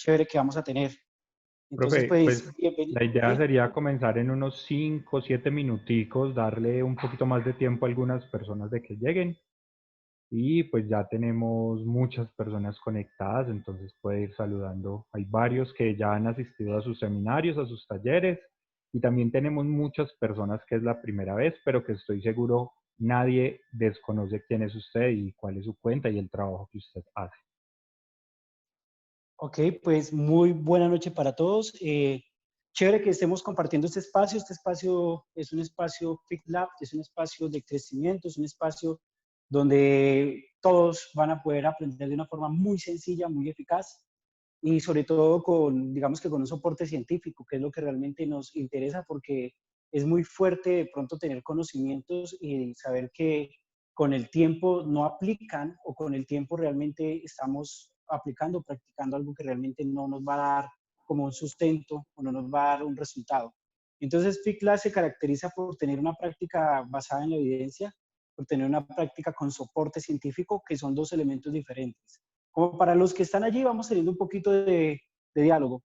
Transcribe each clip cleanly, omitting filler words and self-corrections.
chévere que vamos a tener. Entonces, Profe, pues, pues bienvenido. la idea Sí. sería comenzar en unos 5 o 7 minuticos, darle un poquito más de tiempo a algunas personas de que lleguen y pues ya tenemos muchas personas conectadas, entonces puede ir saludando. Hay varios que ya han asistido a sus seminarios, a sus talleres y también tenemos muchas personas que es la primera vez, pero que estoy seguro nadie desconoce quién es usted y cuál es su cuenta y el trabajo que usted hace. Ok, pues muy buena noche para todos. Chévere que estemos compartiendo este espacio. Este espacio es un espacio Fit Lab, es un espacio de crecimiento, es un espacio donde todos van a poder aprender de una forma muy sencilla, muy eficaz y sobre todo con, digamos que con un soporte científico, que es lo que realmente nos interesa porque es muy fuerte de pronto tener conocimientos y saber que con el tiempo no aplican o con el tiempo realmente estamos aplicando, practicando algo que realmente no nos va a dar como un sustento o no nos va a dar un resultado. Entonces, FICLA se caracteriza por tener una práctica basada en la evidencia, por tener una práctica con soporte científico, que son dos elementos diferentes. Como para los que están allí, vamos teniendo un poquito de diálogo.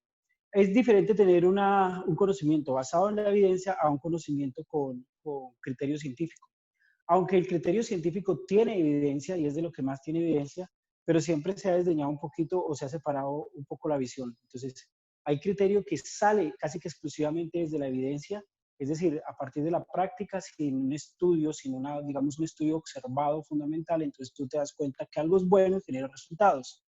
Es diferente tener un conocimiento basado en la evidencia a un conocimiento con criterio científico. Aunque el criterio científico tiene evidencia y es de lo que más tiene evidencia, pero siempre se ha desdeñado un poquito o se ha separado un poco la visión. Entonces, hay criterio que sale casi que exclusivamente desde la evidencia, es decir, a partir de la práctica, sin un estudio, sin una, digamos, un estudio observado fundamental, entonces tú te das cuenta que algo es bueno y genera resultados.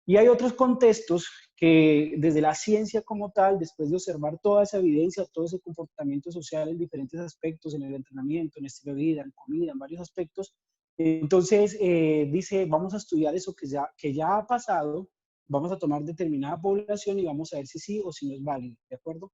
Y hay otros contextos que desde la ciencia como tal, después de observar toda esa evidencia, todo ese comportamiento social en diferentes aspectos, en el entrenamiento, en el estilo de vida, en comida, en varios aspectos, entonces dice, vamos a estudiar eso que ya ha pasado, vamos a tomar determinada población y vamos a ver si sí o si no es válido, ¿de acuerdo?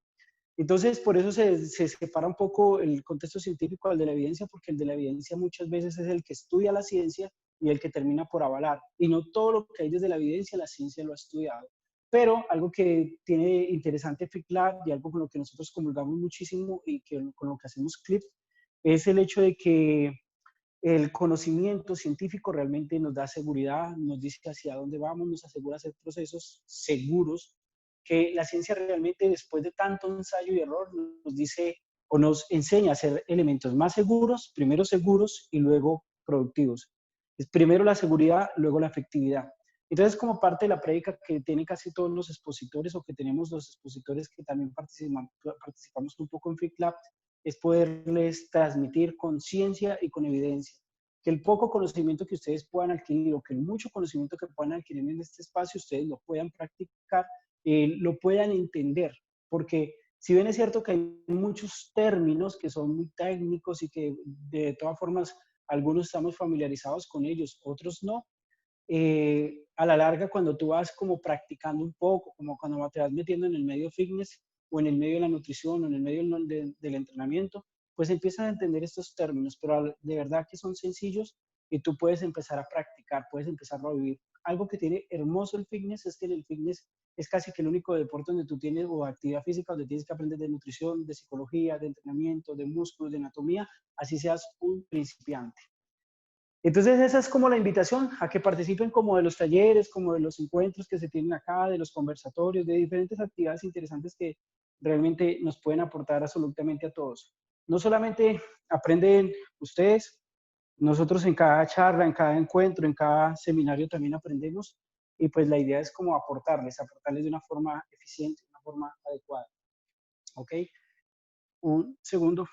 Entonces, por eso se separa un poco el contexto científico al de la evidencia, porque el de la evidencia muchas veces es el que estudia la ciencia y el que termina por avalar. Y no todo lo que hay desde la evidencia, la ciencia lo ha estudiado. Pero algo que tiene interesante FICLAB y algo con lo que nosotros comulgamos muchísimo y que, con lo que hacemos clip, es el hecho de que el conocimiento científico realmente nos da seguridad, nos dice hacia dónde vamos, nos asegura hacer procesos seguros, que la ciencia realmente después de tanto ensayo y error nos dice o nos enseña a hacer elementos más seguros y luego productivos. Es primero la seguridad, luego la efectividad. Entonces, como parte de la prédica que tienen casi todos los expositores o que tenemos los expositores que también participamos un poco en FICLAB, es poderles transmitir con ciencia y con evidencia. Que el poco conocimiento que ustedes puedan adquirir o que el mucho conocimiento que puedan adquirir en este espacio, ustedes lo puedan practicar, lo puedan entender. Porque si bien es cierto que hay muchos términos que son muy técnicos y que de todas formas algunos estamos familiarizados con ellos, otros no, a la larga cuando tú vas como practicando un poco, como cuando te vas metiendo en el medio fitness o en el medio de la nutrición o en el medio del entrenamiento, pues empiezas a entender estos términos, pero de verdad que son sencillos y tú puedes empezar a practicar, puedes empezar a vivir. Algo que tiene hermoso el fitness es que en el fitness es casi que el único deporte donde tú tienes, o actividad física, donde tienes que aprender de nutrición, de psicología, de entrenamiento, de músculos, de anatomía, así seas un principiante. Entonces esa es como la invitación a que participen como de los talleres, como de los encuentros que se tienen acá, de los conversatorios, de diferentes actividades interesantes que realmente nos pueden aportar absolutamente a todos. No solamente aprenden ustedes, nosotros en cada charla, en cada encuentro, en cada seminario también aprendemos y pues la idea es como aportarles de una forma eficiente, de una forma adecuada. ¿Ok? Un segundo.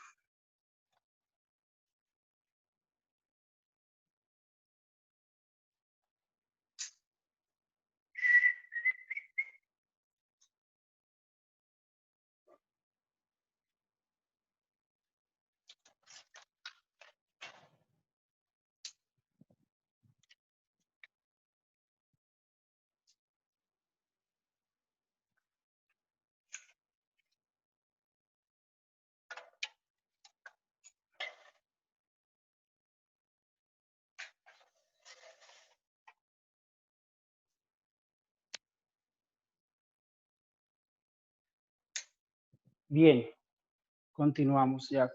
Bien, continuamos ya.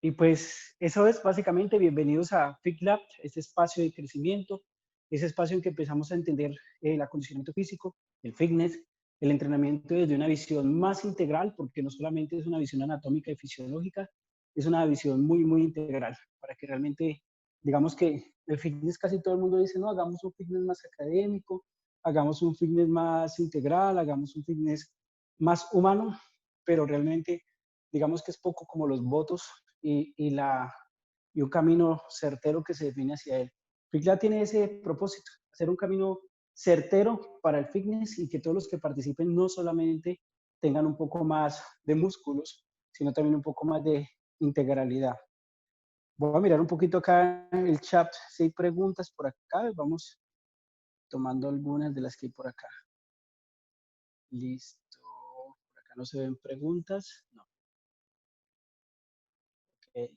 Y pues eso es básicamente, bienvenidos a FitLab, este espacio de crecimiento. ese espacio en que empezamos a entender el acondicionamiento físico, el fitness, el entrenamiento desde una visión más integral, porque no solamente es una visión anatómica y fisiológica, es una visión muy, muy integral, para que realmente, digamos que el fitness casi todo el mundo dice, no, hagamos un fitness más académico, hagamos un fitness más integral, hagamos un fitness más humano, pero realmente digamos que es poco como los votos y un camino certero que se define hacia él. FitLab tiene ese propósito, hacer un camino certero para el fitness y que todos los que participen no solamente tengan un poco más de músculos, sino también un poco más de integralidad. Voy a mirar un poquito acá en el chat si hay preguntas por acá. Vamos tomando algunas de las que hay por acá. Listo. Por acá no se ven preguntas. No. Okay.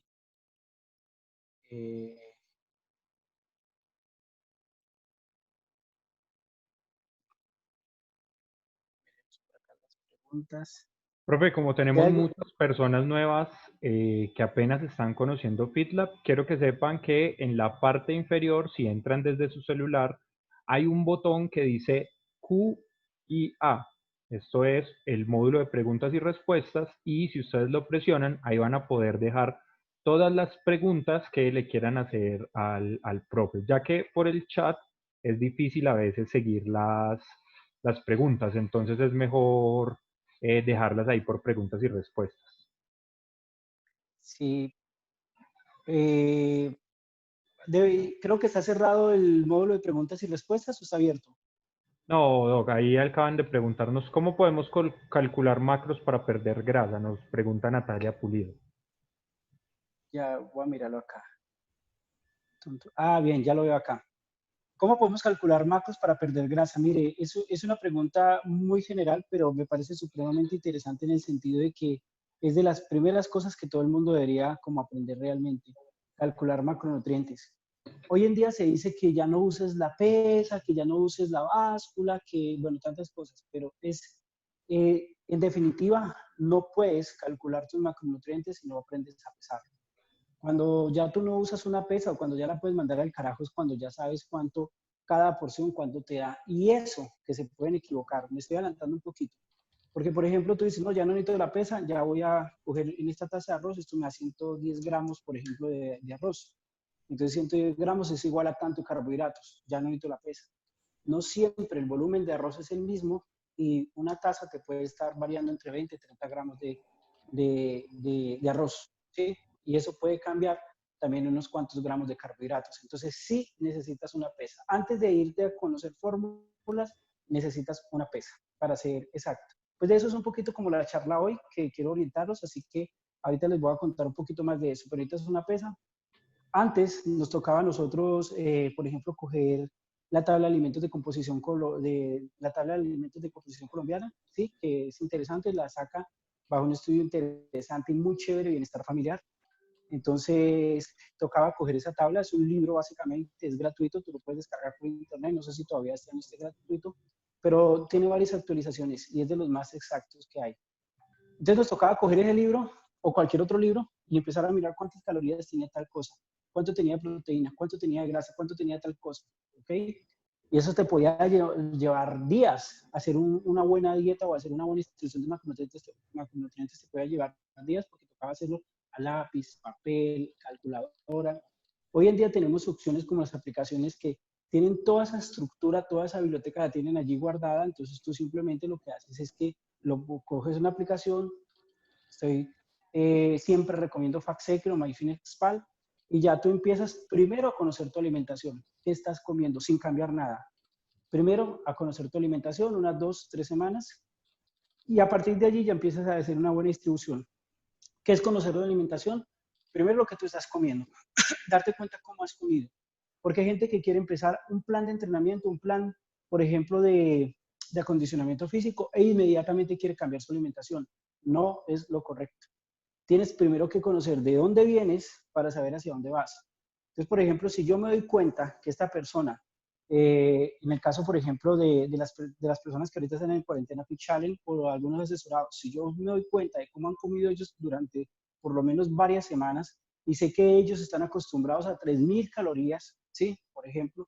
Por acá las preguntas. Profe, como ¿Qué tenemos hay? muchas personas nuevas que apenas están conociendo FitLab, quiero que sepan que en la parte inferior, si entran desde su celular, hay un botón que dice Q&A. Esto es el módulo de preguntas y respuestas y si ustedes lo presionan, ahí van a poder dejar todas las preguntas que le quieran hacer al profe, ya que por el chat es difícil a veces seguir las preguntas, entonces es mejor dejarlas ahí por preguntas y respuestas. Sí. Creo que está cerrado el módulo de preguntas y respuestas o está abierto. No, Doc, ahí acaban de preguntarnos cómo podemos calcular macros para perder grasa, nos pregunta Natalia Pulido. Ya voy a mirarlo acá. Ah, bien, ya lo veo acá. ¿Cómo podemos calcular macros para perder grasa? Mire, eso es una pregunta muy general, pero me parece supremamente interesante en el sentido de que es de las primeras cosas que todo el mundo debería como aprender realmente, calcular macronutrientes. Hoy en día se dice que ya no uses la pesa, que ya no uses la báscula, que, bueno, tantas cosas, pero en definitiva, no puedes calcular tus macronutrientes si no aprendes a pesar. Cuando ya tú no usas una pesa o cuando ya la puedes mandar al carajo es cuando ya sabes cuánto, cada porción, cuánto te da. Y eso, que se pueden equivocar, me estoy adelantando un poquito. Porque, por ejemplo, tú dices, no, ya no necesito la pesa, ya voy a coger en esta taza de arroz, esto me da 110 gramos, por ejemplo, de arroz. Entonces 110 gramos es igual a tanto carbohidratos, ya no necesito la pesa. No siempre el volumen de arroz es el mismo y una taza te puede estar variando entre 20 y 30 gramos de arroz, ¿sí? Y eso puede cambiar también unos cuantos gramos de carbohidratos. Entonces sí necesitas una pesa. Antes de irte a conocer fórmulas, necesitas una pesa para ser exacto. Pues de eso es un poquito como la charla hoy, que quiero orientarlos, así que ahorita les voy a contar un poquito más de eso. Pero ahorita es una pesa. Antes nos tocaba a nosotros, por ejemplo, coger la tabla de alimentos de composición, la tabla de alimentos de composición colombiana, ¿sí? Que es interesante, la saca bajo un estudio interesante y muy chévere, bienestar familiar. Entonces, tocaba coger esa tabla, es un libro básicamente, es gratuito, tú lo puedes descargar por internet, no sé si todavía está en este gratuito, pero tiene varias actualizaciones y es de los más exactos que hay. Entonces nos tocaba coger ese libro o cualquier otro libro y empezar a mirar cuántas calorías tenía tal cosa, cuánto tenía de proteína, cuánto tenía de grasa, cuánto tenía de tal cosa, ¿ok? Y eso te podía llevar días. Hacer una buena dieta o hacer una buena distribución de macronutrientes te podía llevar días porque tocaba hacerlo a lápiz, papel, calculadora. Hoy en día tenemos opciones como las aplicaciones que tienen toda esa estructura, toda esa biblioteca la tienen allí guardada, entonces tú simplemente lo que haces es que lo coges una aplicación, siempre recomiendo FactSecret o MyFitnessPal, y ya tú empiezas primero a conocer tu alimentación, qué estás comiendo sin cambiar nada. Primero a conocer tu alimentación, unas 2, 3 semanas, y a partir de allí ya empiezas a hacer una buena distribución. ¿Qué es conocer la alimentación? Primero lo que tú estás comiendo, darte cuenta cómo has comido. Porque hay gente que quiere empezar un plan de entrenamiento, un plan, por ejemplo, de acondicionamiento físico e inmediatamente quiere cambiar su alimentación. No es lo correcto. Tienes primero que conocer de dónde vienes para saber hacia dónde vas. Entonces, por ejemplo, si yo me doy cuenta que esta persona, en el caso, por ejemplo, de las personas que ahorita están en el cuarentena Fit Challenge o algunos asesorados, si yo me doy cuenta de cómo han comido ellos durante por lo menos varias semanas y sé que ellos están acostumbrados a 3.000 calorías, ¿sí? Por ejemplo,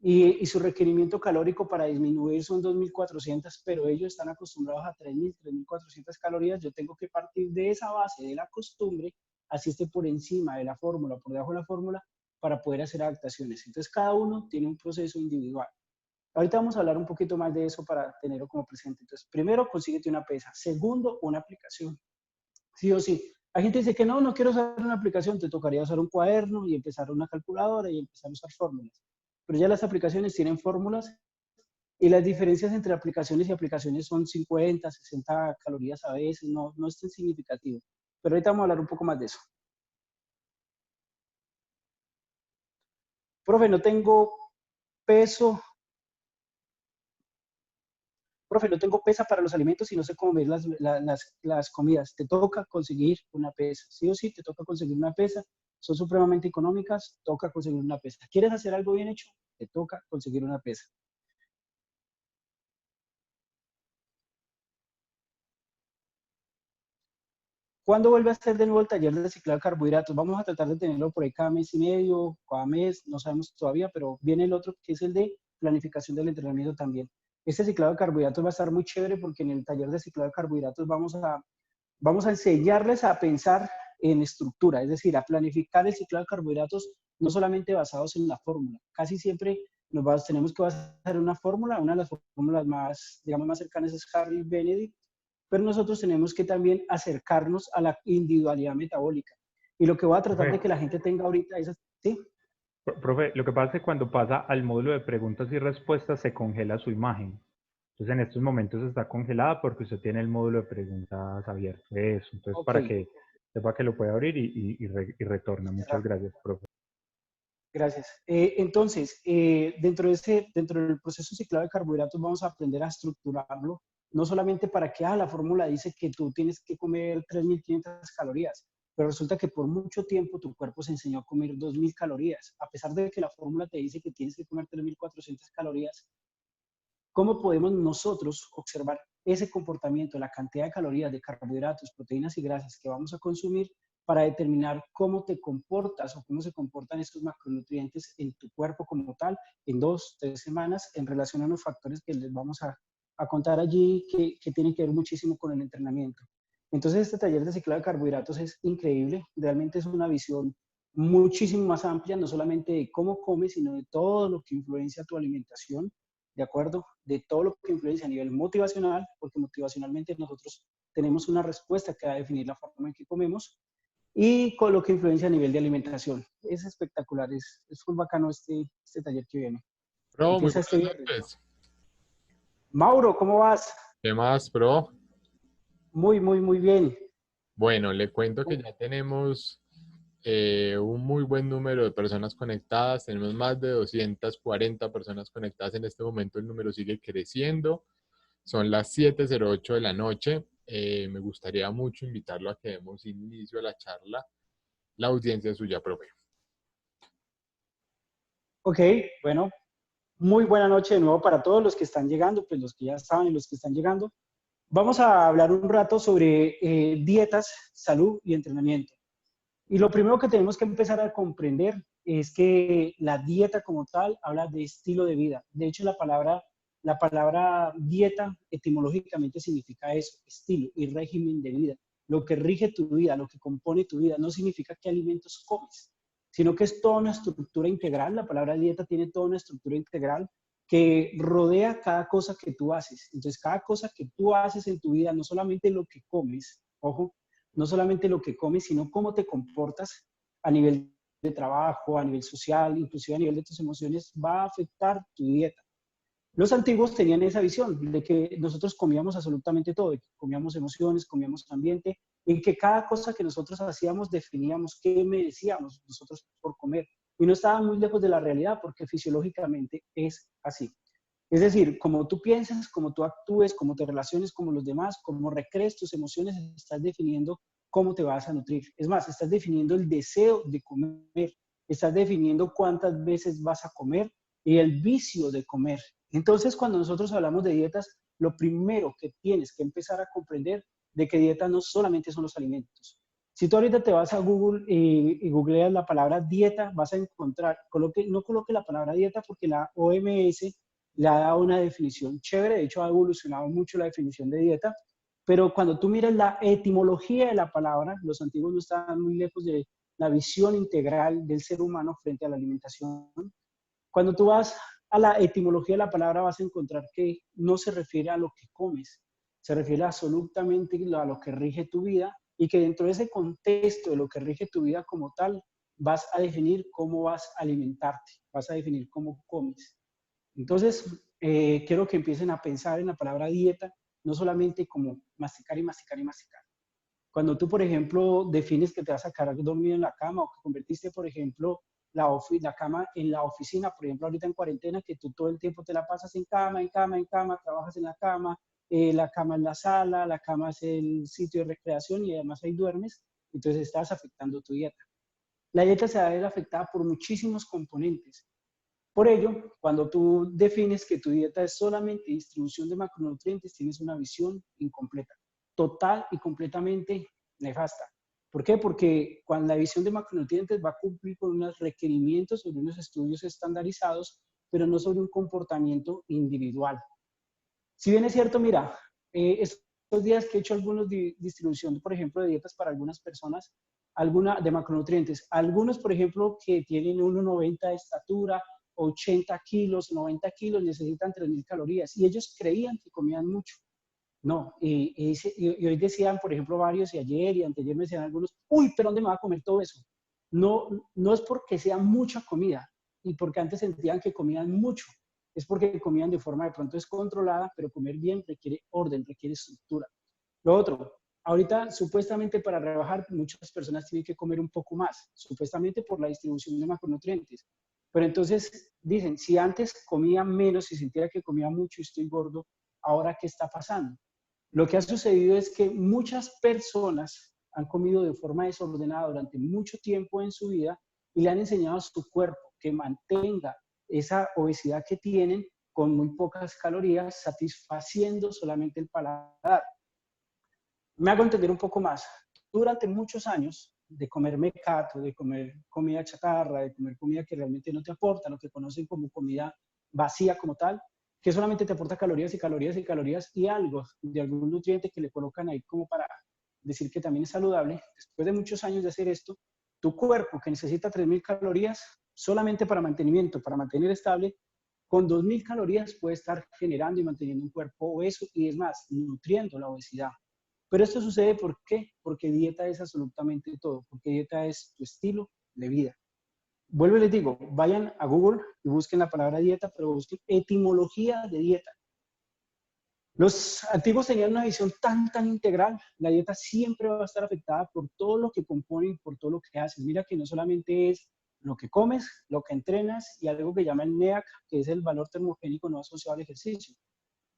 y su requerimiento calórico para disminuir son 2.400, pero ellos están acostumbrados a 3.000, 3.400 calorías. Yo tengo que partir de esa base, de la costumbre, así esté por encima de la fórmula, por debajo de la fórmula, para poder hacer adaptaciones. Entonces, cada uno tiene un proceso individual. Ahorita vamos a hablar un poquito más de eso para tenerlo como presente. Entonces, primero, consíguete una pesa. Segundo, una aplicación. Sí o sí. Hay gente que dice que no, no quiero usar una aplicación, te tocaría usar un cuaderno y empezar una calculadora y empezar a usar fórmulas. Pero ya las aplicaciones tienen fórmulas y las diferencias entre aplicaciones y aplicaciones son 50, 60 calorías a veces, no es tan significativo. Pero ahorita vamos a hablar un poco más de eso. Profe, no tengo peso. Profe, no tengo pesa para los alimentos y no sé cómo ver las comidas. Te toca conseguir una pesa. Sí o sí, te toca conseguir una pesa. Son supremamente económicas, toca conseguir una pesa. ¿Quieres hacer algo bien hecho? Te toca conseguir una pesa. ¿Cuándo vuelve a hacer de nuevo el taller de reciclado de carbohidratos? Vamos a tratar de tenerlo por ahí cada mes y medio, cada mes, no sabemos todavía, pero viene el otro que es el de planificación del entrenamiento también. Este ciclado de carbohidratos va a estar muy chévere porque en el taller de ciclado de carbohidratos vamos a enseñarles a pensar en estructura, es decir, a planificar el ciclado de carbohidratos no solamente basados en la fórmula. Casi siempre tenemos que basar en una fórmula, una de las fórmulas más, digamos, más cercanas es Harry Benedict, pero nosotros tenemos que también acercarnos a la individualidad metabólica. Y lo que voy a tratar de que la gente tenga ahorita es, ¿sí? Profe, lo que pasa es que cuando pasa al módulo de preguntas y respuestas se congela su imagen. Entonces en estos momentos está congelada porque usted tiene el módulo de preguntas abierto. Eso, entonces Ok, para que sepa que lo puede abrir y retorna. Muchas cerrar. gracias, profe. Gracias. Entonces, dentro del proceso ciclado de carbohidratos vamos a aprender a estructurarlo, no solamente para que la fórmula dice que tú tienes que comer 3.500 calorías, pero resulta que por mucho tiempo tu cuerpo se enseñó a comer 2.000 calorías, a pesar de que la fórmula te dice que tienes que comer 3.400 calorías. ¿Cómo podemos nosotros observar ese comportamiento, la cantidad de calorías, de carbohidratos, proteínas y grasas que vamos a consumir para determinar cómo te comportas o cómo se comportan estos macronutrientes en tu cuerpo como tal en 2, 3 semanas en relación a unos factores que les vamos a contar allí que tienen que ver muchísimo con el entrenamiento? Entonces, este taller de ciclado de carbohidratos es increíble, realmente es una visión muchísimo más amplia, no solamente de cómo comes, sino de todo lo que influencia tu alimentación, ¿de acuerdo? De todo lo que influencia a nivel motivacional, porque motivacionalmente nosotros tenemos una respuesta que va a definir la forma en que comemos, y con lo que influencia a nivel de alimentación. Es espectacular, es muy bacano este taller que viene. Bro, muy Empieza este buenas viernes. noches. Mauro, ¿cómo vas? ¿Qué más, bro? Muy, muy, muy bien. Bueno, le cuento que ya tenemos un muy buen número de personas conectadas. Tenemos más de 240 personas conectadas en este momento. El número sigue creciendo. Son las 7:08 de la noche. Me gustaría mucho invitarlo a que demos inicio a la charla. La audiencia es suya, profe. Ok, bueno, muy buena noche de nuevo para todos los que están llegando, pues los que ya estaban y los que están llegando. Vamos a hablar un rato sobre dietas, salud y entrenamiento. Y lo primero que tenemos que empezar a comprender es que la dieta como tal habla de estilo de vida. De hecho, la palabra dieta etimológicamente significa eso, estilo y régimen de vida. Lo que rige tu vida, lo que compone tu vida, no significa qué alimentos comes, sino que es toda una estructura integral. La palabra dieta tiene toda una estructura integral que rodea cada cosa que tú haces. Entonces, cada cosa que tú haces en tu vida, no solamente lo que comes, ojo, no solamente lo que comes, sino cómo te comportas a nivel de trabajo, a nivel social, inclusive a nivel de tus emociones, va a afectar tu dieta. Los antiguos tenían esa visión de que nosotros comíamos absolutamente todo, de que comíamos emociones, comíamos ambiente, y que cada cosa que nosotros hacíamos definíamos qué merecíamos nosotros por comer. Y no estaba muy lejos de la realidad porque fisiológicamente es así. Es decir, como tú piensas, como tú actúes, como te relaciones con los demás, como recrees tus emociones, estás definiendo cómo te vas a nutrir. Es más, estás definiendo el deseo de comer, estás definiendo cuántas veces vas a comer y el vicio de comer. Entonces, cuando nosotros hablamos de dietas, lo primero que tienes que empezar a comprender de que dieta no solamente son los alimentos. Si tú ahorita te vas a Google y googleas la palabra dieta, vas a encontrar, no coloque la palabra dieta porque la OMS le ha dado una definición chévere, de hecho ha evolucionado mucho la definición de dieta, pero cuando tú miras la etimología de la palabra, los antiguos no estaban muy lejos de la visión integral del ser humano frente a la alimentación. Cuando tú vas a la etimología de la palabra vas a encontrar que no se refiere a lo que comes, se refiere absolutamente a lo que rige tu vida y que dentro de ese contexto de lo que rige tu vida como tal, vas a definir cómo vas a alimentarte, vas a definir cómo comes. Entonces, quiero que empiecen a pensar en la palabra dieta, no solamente como masticar y masticar y masticar. Cuando tú, por ejemplo, defines que te vas a quedar dormido en la cama o que convertiste, por ejemplo, la cama en la oficina, por ejemplo, ahorita en cuarentena, que tú todo el tiempo te la pasas en cama, en cama, en cama, trabajas en la cama en la sala, la cama es el sitio de recreación y además ahí duermes, entonces estás afectando tu dieta. La dieta se va a ver afectada por muchísimos componentes. Por ello, cuando tú defines que tu dieta es solamente distribución de macronutrientes, tienes una visión incompleta, total y completamente nefasta. ¿Por qué? Porque cuando la visión de macronutrientes va a cumplir con unos requerimientos sobre unos estudios estandarizados, pero no sobre un comportamiento individual. Si bien es cierto, mira, estos días que he hecho algunos distribución, por ejemplo, de dietas para algunas personas, de macronutrientes, algunos, por ejemplo, que tienen 1,90 de estatura, 80 kilos, 90 kilos, necesitan 3.000 calorías y ellos creían que comían mucho. No, y hoy decían, por ejemplo, varios, y ayer y anteayer me decían algunos, uy, pero ¿dónde me va a comer todo eso? No, no es porque sea mucha comida y porque antes sentían que comían mucho, es porque comían de forma de pronto descontrolada, pero comer bien requiere orden, requiere estructura. Lo otro, ahorita supuestamente para rebajar muchas personas tienen que comer un poco más, supuestamente por la distribución de macronutrientes. Pero entonces dicen, si antes comía menos y sentía que comía mucho y estoy gordo, ¿ahora qué está pasando? Lo que ha sucedido es que muchas personas han comido de forma desordenada durante mucho tiempo en su vida y le han enseñado a su cuerpo que mantenga esa obesidad que tienen con muy pocas calorías, satisfaciendo solamente el paladar. Me hago entender un poco más. Durante muchos años de comer mecato, de comer comida chatarra, de comer comida que realmente no te aporta, lo que conocen como comida vacía como tal, que solamente te aporta calorías y calorías y calorías y algo de algún nutriente que le colocan ahí como para decir que también es saludable. Después de muchos años de hacer esto, tu cuerpo que necesita 3.000 calorías solamente para mantenimiento, para mantener estable, con 2.000 calorías puede estar generando y manteniendo un cuerpo obeso y es más, nutriendo la obesidad. Pero esto sucede ¿por qué? Porque dieta es absolutamente todo, porque dieta es tu estilo de vida. Vuelvo y les digo, vayan a Google y busquen la palabra dieta, pero busquen etimología de dieta. Los antiguos tenían una visión tan integral. La dieta siempre va a estar afectada por todo lo que compone y por todo lo que haces. Mira que no solamente es lo que comes, lo que entrenas y algo que llama el NEAC, que es el valor termogénico no asociado al ejercicio,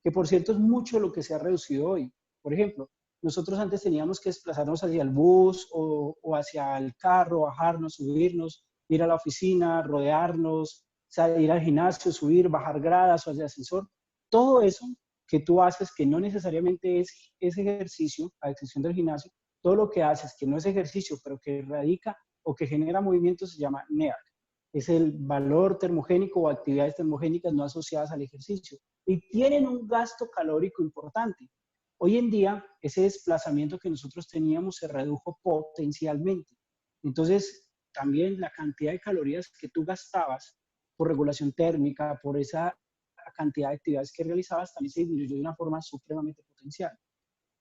que por cierto es mucho lo que se ha reducido hoy. Por ejemplo, nosotros antes teníamos que desplazarnos hacia el bus o hacia el carro, bajarnos, subirnos, ir a la oficina, rodearnos, ir al gimnasio, subir, bajar gradas o hacia el ascensor. Todo eso que tú haces, que no necesariamente es ejercicio, a excepción del gimnasio, todo lo que haces que no es ejercicio, pero que radica o que genera movimiento se llama NEAC. Es el valor termogénico o actividades termogénicas no asociadas al ejercicio y tienen un gasto calórico importante. Hoy en día, ese desplazamiento que nosotros teníamos se redujo potencialmente. Entonces, también la cantidad de calorías que tú gastabas por regulación térmica, por esa cantidad de actividades que realizabas, también se disminuyó de una forma supremamente potencial.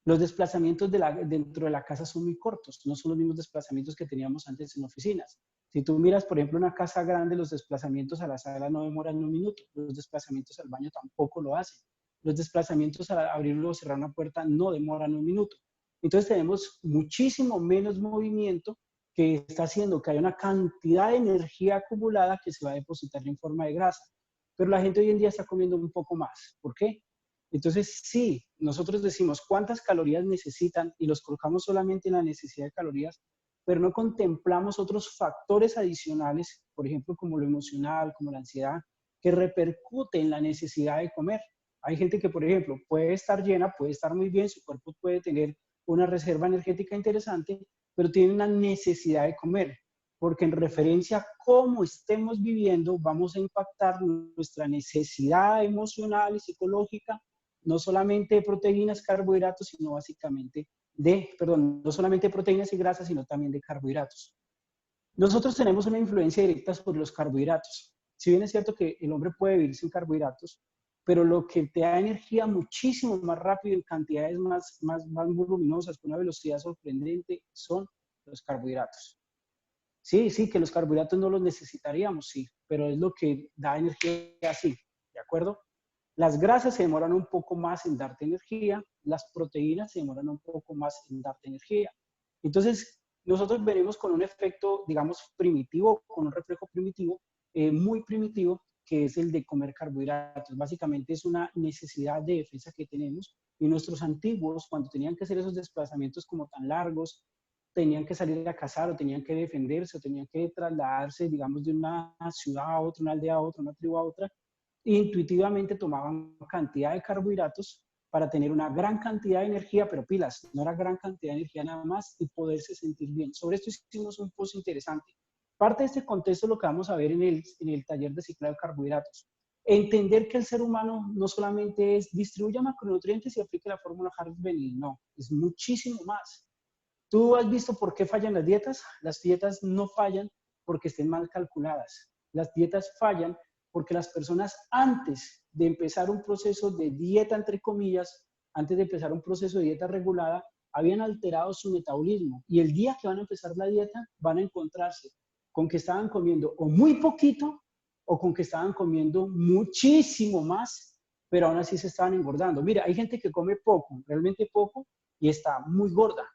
Los desplazamientos dentro de la casa son muy cortos, no son los mismos desplazamientos que teníamos antes en oficinas. Si tú miras, por ejemplo, una casa grande, los desplazamientos a la sala no demoran un minuto, los desplazamientos al baño tampoco lo hacen. Los desplazamientos a abrir o cerrar una puerta no demoran un minuto. Entonces tenemos muchísimo menos movimiento que está haciendo que haya una cantidad de energía acumulada que se va a depositar en forma de grasa. Pero la gente hoy en día está comiendo un poco más. ¿Por qué? Entonces, sí, nosotros decimos cuántas calorías necesitan y los colocamos solamente en la necesidad de calorías, pero no contemplamos otros factores adicionales, por ejemplo, como lo emocional, como la ansiedad, que repercute en la necesidad de comer. Hay gente que, por ejemplo, puede estar llena, puede estar muy bien, su cuerpo puede tener una reserva energética interesante, pero tienen una necesidad de comer, porque en referencia a cómo estemos viviendo, vamos a impactar nuestra necesidad emocional y psicológica, no solamente de proteínas, carbohidratos, sino básicamente no solamente de proteínas y grasas, sino también de carbohidratos. Nosotros tenemos una influencia directa sobre los carbohidratos. Si bien es cierto que el hombre puede vivir sin carbohidratos, pero lo que te da energía muchísimo más rápido, en cantidades más voluminosas, con una velocidad sorprendente, son los carbohidratos. Sí, sí, que los carbohidratos no los necesitaríamos, sí, pero es lo que da energía así, ¿de acuerdo? Las grasas se demoran un poco más en darte energía, las proteínas se demoran un poco más en darte energía. Entonces, nosotros venimos con un efecto, digamos, primitivo, con un reflejo primitivo, muy primitivo, que es el de comer carbohidratos. Básicamente es una necesidad de defensa que tenemos, y nuestros antiguos, cuando tenían que hacer esos desplazamientos como tan largos, tenían que salir a cazar o tenían que defenderse o tenían que trasladarse, digamos, de una ciudad a otra, una aldea a otra, una tribu a otra, intuitivamente tomaban cantidad de carbohidratos para tener una gran cantidad de energía, pero pilas, no era gran cantidad de energía nada más, y poderse sentir bien. Sobre esto hicimos un post interesante. Parte de este contexto es lo que vamos a ver en el taller de ciclado de carbohidratos. Entender que el ser humano no solamente es distribuye macronutrientes y aplique la fórmula Harris-Benning, no, es muchísimo más. ¿Tú has visto por qué fallan las dietas? Las dietas no fallan porque estén mal calculadas. Las dietas fallan porque las personas, antes de empezar un proceso de dieta, entre comillas, antes de empezar un proceso de dieta regulada, habían alterado su metabolismo. Y el día que van a empezar la dieta, van a encontrarse con que estaban comiendo o muy poquito o con que estaban comiendo muchísimo más, pero aún así se estaban engordando. Mira, hay gente que come poco, realmente poco, y está muy gorda.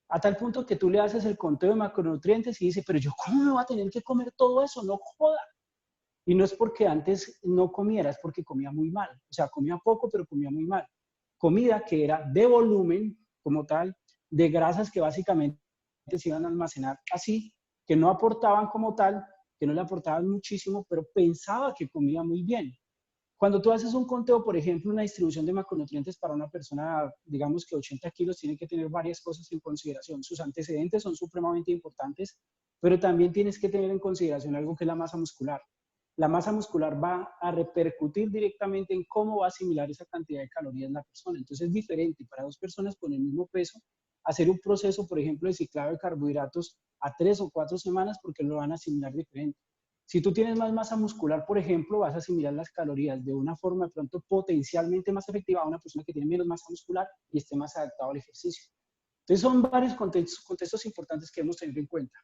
A tal punto que tú le haces el conteo de macronutrientes y dice, pero yo ¿cómo me voy a tener que comer todo eso? No joda. Y no es porque antes no comiera, es porque comía muy mal. O sea, comía poco, pero comía muy mal. Comida que era de volumen, como tal, de grasas que básicamente se iban a almacenar así, que no aportaban como tal, que no le aportaban muchísimo, pero pensaba que comía muy bien. Cuando tú haces un conteo, por ejemplo, una distribución de macronutrientes para una persona, digamos que 80 kilos, tiene que tener varias cosas en consideración. Sus antecedentes son supremamente importantes, pero también tienes que tener en consideración algo que es la masa muscular. La masa muscular va a repercutir directamente en cómo va a asimilar esa cantidad de calorías la persona. Entonces es diferente para dos personas con el mismo peso hacer un proceso, por ejemplo, de ciclado de carbohidratos a 3 o 4 semanas, porque lo van a asimilar diferente. Si tú tienes más masa muscular, por ejemplo, vas a asimilar las calorías de una forma de pronto potencialmente más efectiva a una persona que tiene menos masa muscular y esté más adaptado al ejercicio. Entonces son varios contextos importantes que debemos tener en cuenta.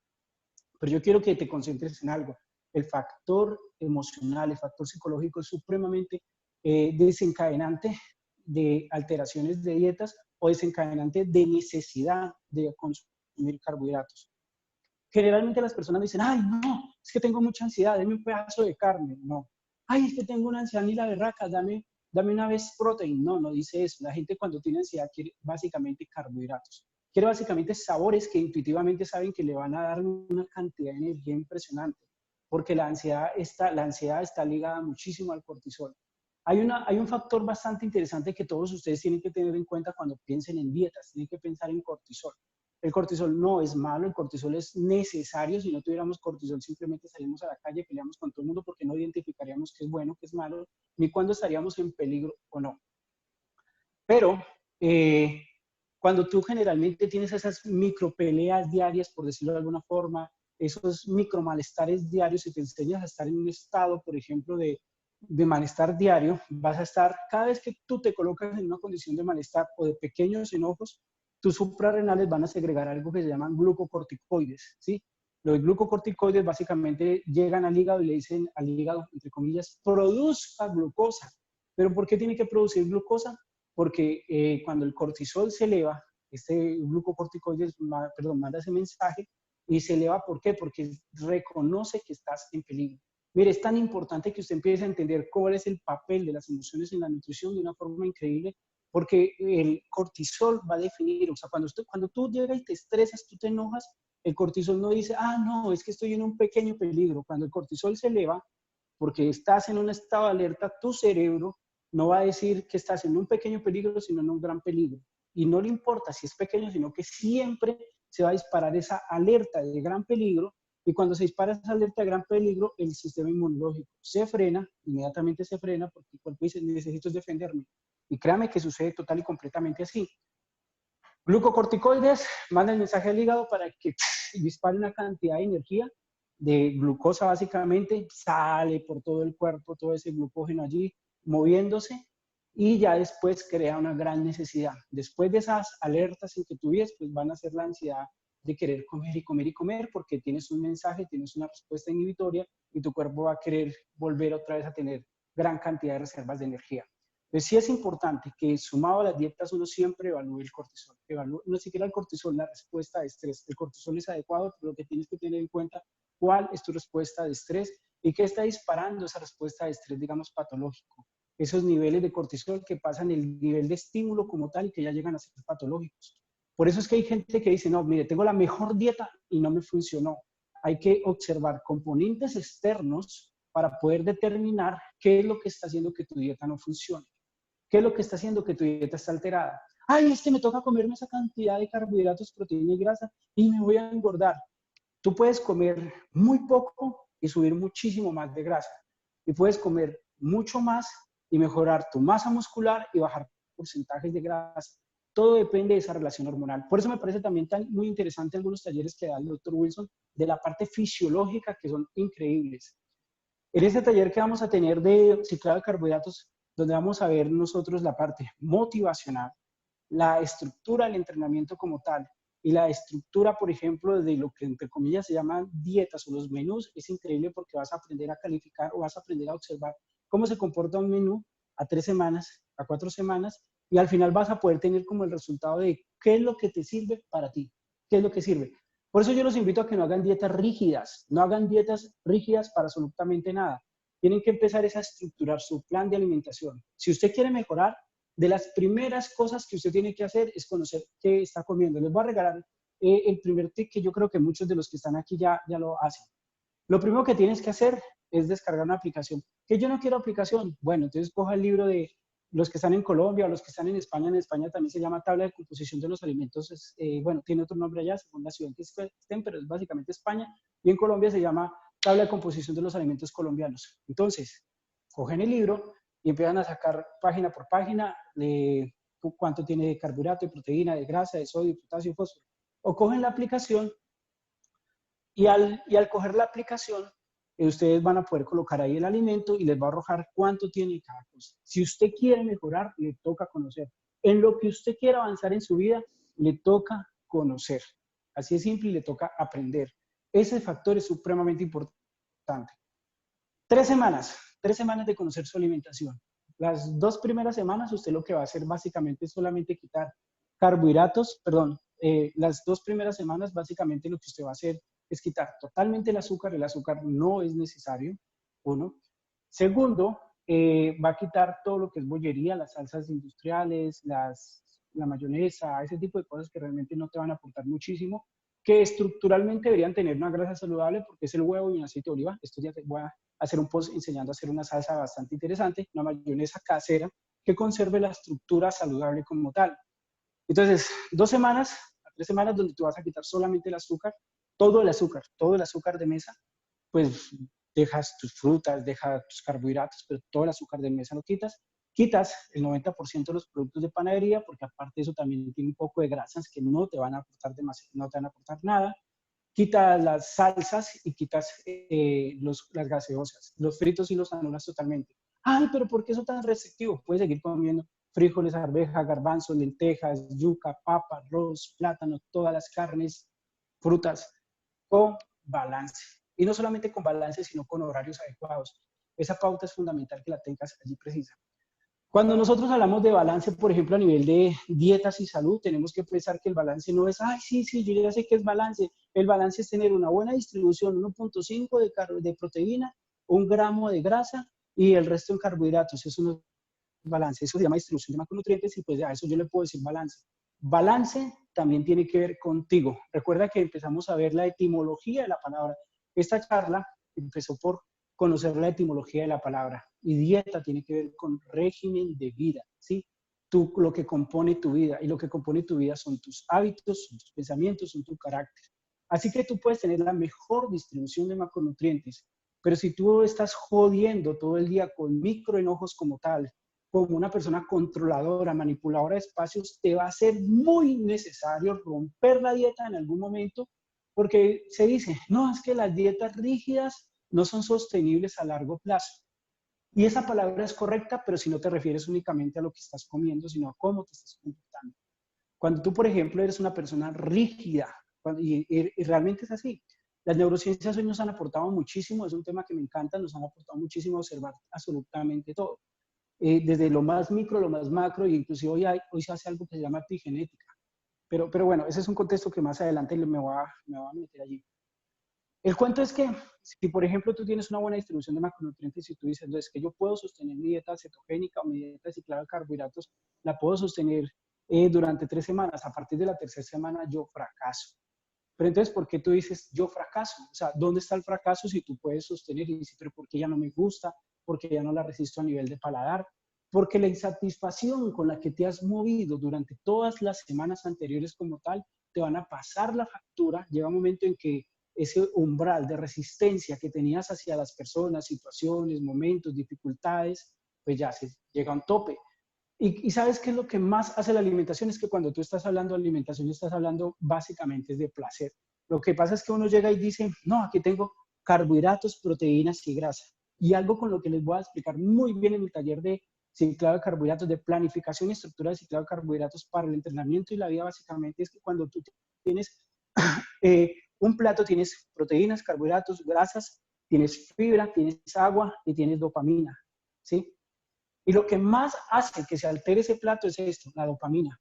Pero yo quiero que te concentres en algo. El factor emocional, el factor psicológico es supremamente desencadenante de alteraciones de dietas o desencadenante de necesidad de consumir carbohidratos. Generalmente las personas dicen, ay, no, es que tengo mucha ansiedad, dame un pedazo de carne. No. Ay, es que tengo una ansiedad ni la berraca, dame una vez proteína. No, no dice eso. La gente cuando tiene ansiedad quiere básicamente carbohidratos. Quiere básicamente sabores que intuitivamente saben que le van a dar una cantidad de energía impresionante, porque la ansiedad está ligada muchísimo al cortisol. Hay un factor bastante interesante que todos ustedes tienen que tener en cuenta cuando piensen en dietas. Tienen que pensar en cortisol. El cortisol no es malo, el cortisol es necesario. Si no tuviéramos cortisol, simplemente salimos a la calle, peleamos con todo el mundo porque no identificaríamos qué es bueno, qué es malo, ni cuándo estaríamos en peligro o no. Pero cuando tú generalmente tienes esas micropeleas diarias, por decirlo de alguna forma, esos micromalestares diarios, y te enseñas a estar en un estado, por ejemplo, de malestar diario, vas a estar, cada vez que tú te colocas en una condición de malestar o de pequeños enojos, tus suprarrenales van a segregar algo que se llaman glucocorticoides, ¿sí? Los glucocorticoides básicamente llegan al hígado y le dicen al hígado, entre comillas, produzca glucosa. ¿Pero por qué tiene que producir glucosa? Porque cuando el cortisol se eleva, este glucocorticoides manda ese mensaje y se eleva. ¿Por qué? Porque reconoce que estás en peligro. Mire, es tan importante que usted empiece a entender cuál es el papel de las emociones en la nutrición de una forma increíble, porque el cortisol va a definir, o sea, cuando tú llegas y te estresas, tú te enojas, el cortisol no dice, ah, no, es que estoy en un pequeño peligro. Cuando el cortisol se eleva, porque estás en un estado de alerta, tu cerebro no va a decir que estás en un pequeño peligro, sino en un gran peligro. Y no le importa si es pequeño, sino que siempre se va a disparar esa alerta de gran peligro, y cuando se dispara esa alerta de gran peligro, el sistema inmunológico se frena, inmediatamente se frena, porque el cuerpo dice, necesito defenderme. Y créame que sucede total y completamente así. Glucocorticoides manda el mensaje al hígado para que dispare una cantidad de energía, de glucosa básicamente, sale por todo el cuerpo, todo ese glucógeno allí moviéndose, y ya después crea una gran necesidad. Después de esas alertas en que tú vives, pues van a ser la ansiedad de querer comer y comer y comer, porque tienes un mensaje, tienes una respuesta inhibitoria, y tu cuerpo va a querer volver otra vez a tener gran cantidad de reservas de energía. Entonces sí es importante que, sumado a las dietas, uno siempre evalúe el cortisol. No siquiera el cortisol, la respuesta de estrés. El cortisol es adecuado, pero lo que tienes que tener en cuenta, cuál es tu respuesta de estrés y qué está disparando esa respuesta de estrés, digamos, patológico. Esos niveles de cortisol que pasan el nivel de estímulo como tal y que ya llegan a ser patológicos. Por eso es que hay gente que dice, no, mire, tengo la mejor dieta y no me funcionó. Hay que observar componentes externos para poder determinar qué es lo que está haciendo que tu dieta no funcione. ¿Qué es lo que está haciendo que tu dieta está alterada? Ay, es que me toca comerme esa cantidad de carbohidratos, proteína y grasa y me voy a engordar. Tú puedes comer muy poco y subir muchísimo más de grasa. Y puedes comer mucho más y mejorar tu masa muscular y bajar porcentajes de grasa. Todo depende de esa relación hormonal. Por eso me parece también muy interesante algunos talleres que da el Dr. Wilson de la parte fisiológica, que son increíbles. En este taller que vamos a tener de ciclado de carbohidratos, donde vamos a ver nosotros la parte motivacional, la estructura del entrenamiento como tal, y la estructura, por ejemplo, de lo que entre comillas se llaman dietas o los menús, es increíble porque vas a aprender a calificar o vas a aprender a observar cómo se comporta un menú a 3 semanas, a 4 semanas, y al final vas a poder tener como el resultado de qué es lo que te sirve para ti, qué es lo que sirve. Por eso yo los invito a que no hagan dietas rígidas, no hagan dietas rígidas para absolutamente nada. Tienen que empezar a estructurar su plan de alimentación. Si usted quiere mejorar, de las primeras cosas que usted tiene que hacer es conocer qué está comiendo. Les voy a regalar el primer tip que yo creo que muchos de los que están aquí ya lo hacen. Lo primero que tienes que hacer es descargar una aplicación. ¿Que yo no quiero aplicación? Bueno, entonces coja el libro de los que están en Colombia o los que están en España. En España también se llama Tabla de Composición de los Alimentos. Bueno, tiene otro nombre allá, según la ciudad en que estén, pero es básicamente España. Y en Colombia se llama Tabla de Composición de los Alimentos Colombianos. Entonces, cogen el libro y empiezan a sacar página por página de cuánto tiene de carbohidrato, de proteína, de grasa, de sodio, potasio, fósforo. O cogen la aplicación y al coger la aplicación, ustedes van a poder colocar ahí el alimento y les va a arrojar cuánto tiene cada cosa. Si usted quiere mejorar, le toca conocer. En lo que usted quiera avanzar en su vida, le toca conocer. Así es simple, y le toca aprender. Ese factor es supremamente importante. 3 semanas de conocer su alimentación. Las 2 primeras semanas usted lo que va a hacer básicamente es solamente quitar carbohidratos, las 2 primeras semanas básicamente lo que usted va a hacer es quitar totalmente el azúcar no es necesario, uno. Segundo, va a quitar todo lo que es bollería, las salsas industriales, la mayonesa, ese tipo de cosas que realmente no te van a aportar muchísimo, que estructuralmente deberían tener una grasa saludable porque es el huevo y el aceite de oliva. Esto ya te voy a hacer un post enseñando a hacer una salsa bastante interesante, una mayonesa casera que conserve la estructura saludable como tal. Entonces, 2 semanas a 3 semanas donde tú vas a quitar solamente el azúcar, todo el azúcar de mesa, pues dejas tus frutas, dejas tus carbohidratos, pero todo el azúcar de mesa lo quitas. Quitas el 90% de los productos de panadería, porque aparte de eso también tiene un poco de grasas que no te van a aportar demasiado, no te van a aportar nada. Quitas las salsas y quitas las gaseosas, los fritos y los anulas totalmente. Ay, pero ¿por qué eso tan restrictivo? Puedes seguir comiendo frijoles, arvejas, garbanzos, lentejas, yuca, papa, arroz, plátano, todas las carnes, frutas, con balance. Y no solamente con balance, sino con horarios adecuados. Esa pauta es fundamental que la tengas allí precisa. Cuando nosotros hablamos de balance, por ejemplo, a nivel de dietas y salud, tenemos que pensar que el balance no es, ay, sí, yo ya sé que es balance. El balance es tener una buena distribución, 1.5 de proteína, 1 gramo de grasa y el resto en carbohidratos. Eso no es balance, eso se llama distribución de macronutrientes y pues a eso yo le puedo decir balance. Balance también tiene que ver contigo. Recuerda que empezamos a ver la etimología de la palabra. Esta charla empezó por conocer la etimología de la palabra. Y dieta tiene que ver con régimen de vida, ¿sí? lo que compone tu vida. Y lo que compone tu vida son tus hábitos, son tus pensamientos, son tu carácter. Así que tú puedes tener la mejor distribución de macronutrientes, pero si tú estás jodiendo todo el día con microenojos como tal, como una persona controladora, manipuladora de espacios, te va a ser muy necesario romper la dieta en algún momento, porque se dice, no, es que las dietas rígidas no son sostenibles a largo plazo. Y esa palabra es correcta, pero si no te refieres únicamente a lo que estás comiendo, sino a cómo te estás comportando. Cuando tú, por ejemplo, eres una persona rígida, y realmente es así, las neurociencias hoy nos han aportado muchísimo, es un tema que me encanta, nos han aportado muchísimo a observar absolutamente todo. Desde lo más micro, lo más macro, y inclusive hoy se hace algo que se llama epigenética. Pero bueno, ese es un contexto que más adelante me voy a meter allí. El cuento es que si, por ejemplo, tú tienes una buena distribución de macronutrientes y tú dices, no, es que yo puedo sostener mi dieta cetogénica o mi dieta ciclada de carbohidratos, la puedo sostener durante 3 semanas. A partir de la tercera semana yo fracaso. Pero entonces, ¿por qué tú dices yo fracaso? O sea, ¿dónde está el fracaso si tú puedes sostener y dices, pero ¿por qué ya no me gusta? ¿Por qué ya no la resisto a nivel de paladar? Porque la insatisfacción con la que te has movido durante todas las semanas anteriores como tal, te van a pasar la factura. Llega un momento en que ese umbral de resistencia que tenías hacia las personas, situaciones, momentos, dificultades, pues ya se llega a un tope. Y ¿sabes qué es lo que más hace la alimentación? Es que cuando tú estás hablando de alimentación, estás hablando básicamente de placer. Lo que pasa es que uno llega y dice, no, aquí tengo carbohidratos, proteínas y grasa. Y algo con lo que les voy a explicar muy bien en el taller de ciclado de carbohidratos, de planificación y estructura de ciclado de carbohidratos para el entrenamiento y la vida, básicamente es que cuando tú tienes un plato, tienes proteínas, carbohidratos, grasas, tienes fibra, tienes agua y tienes dopamina, ¿sí? Y lo que más hace que se altere ese plato es esto, la dopamina.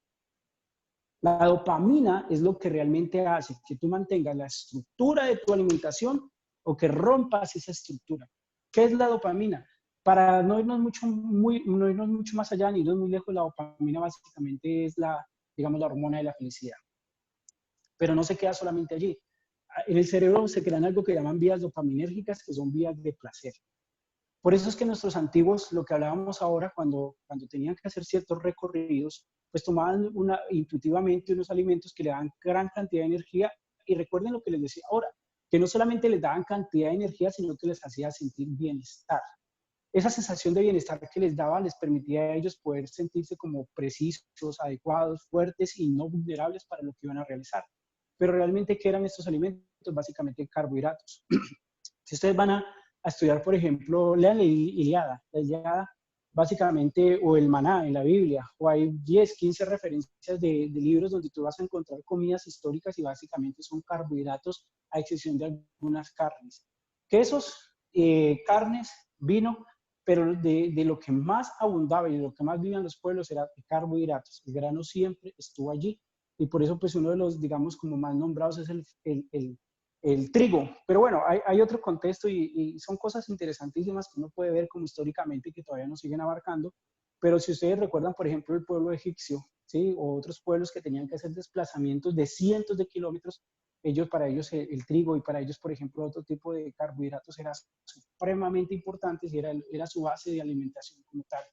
La dopamina es lo que realmente hace que tú mantengas la estructura de tu alimentación o que rompas esa estructura. ¿Qué es la dopamina? Para no irnos mucho más allá ni irnos muy lejos, la dopamina básicamente es digamos, la hormona de la felicidad. Pero no se queda solamente allí. En el cerebro se crean algo que llaman vías dopaminérgicas, que son vías de placer. Por eso es que nuestros antiguos, lo que hablábamos ahora, cuando tenían que hacer ciertos recorridos, pues tomaban intuitivamente unos alimentos que le daban gran cantidad de energía. Y recuerden lo que les decía ahora, que no solamente les daban cantidad de energía, sino que les hacía sentir bienestar. Esa sensación de bienestar que les daba les permitía a ellos poder sentirse como precisos, adecuados, fuertes y no vulnerables para lo que iban a realizar. Pero realmente, ¿qué eran estos alimentos? Básicamente carbohidratos. Si ustedes van a estudiar, por ejemplo, lean la Ilíada, básicamente, o el Maná en la Biblia, o hay 10, 15 referencias de libros donde tú vas a encontrar comidas históricas y básicamente son carbohidratos a excepción de algunas carnes. Quesos, carnes, vino, pero de lo que más abundaba y de lo que más vivían los pueblos era de carbohidratos. El grano siempre estuvo allí y por eso pues uno de los, digamos, como más nombrados es el trigo. Pero bueno, hay otro contexto y son cosas interesantísimas que uno puede ver como históricamente que todavía nos siguen abarcando. Pero si ustedes recuerdan, por ejemplo, el pueblo egipcio, ¿sí? O otros pueblos que tenían que hacer desplazamientos de cientos de kilómetros, para ellos el trigo y para ellos, por ejemplo, otro tipo de carbohidratos era supremamente importante y era su base de alimentación como tal.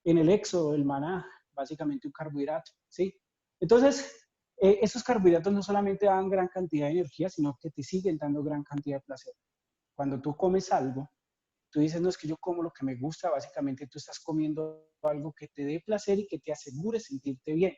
En el éxodo, el maná, básicamente un carbohidrato, ¿sí? Entonces, esos carbohidratos no solamente dan gran cantidad de energía, sino que te siguen dando gran cantidad de placer. Cuando tú comes algo, tú dices, no, es que yo como lo que me gusta, básicamente tú estás comiendo algo que te dé placer y que te asegure sentirte bien.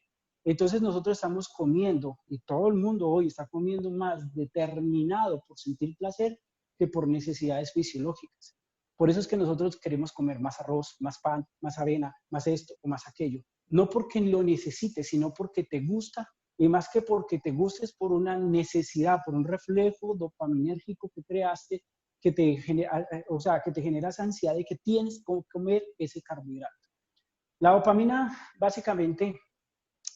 Entonces nosotros estamos comiendo, y todo el mundo hoy está comiendo más determinado por sentir placer que por necesidades fisiológicas. Por eso es que nosotros queremos comer más arroz, más pan, más avena, más esto o más aquello. No porque lo necesites, sino porque te gusta, y más que porque te guste es por una necesidad, por un reflejo dopaminérgico que creaste que te genera, o sea, que te genera esa ansiedad de que tienes que comer ese carbohidrato. La dopamina, básicamente,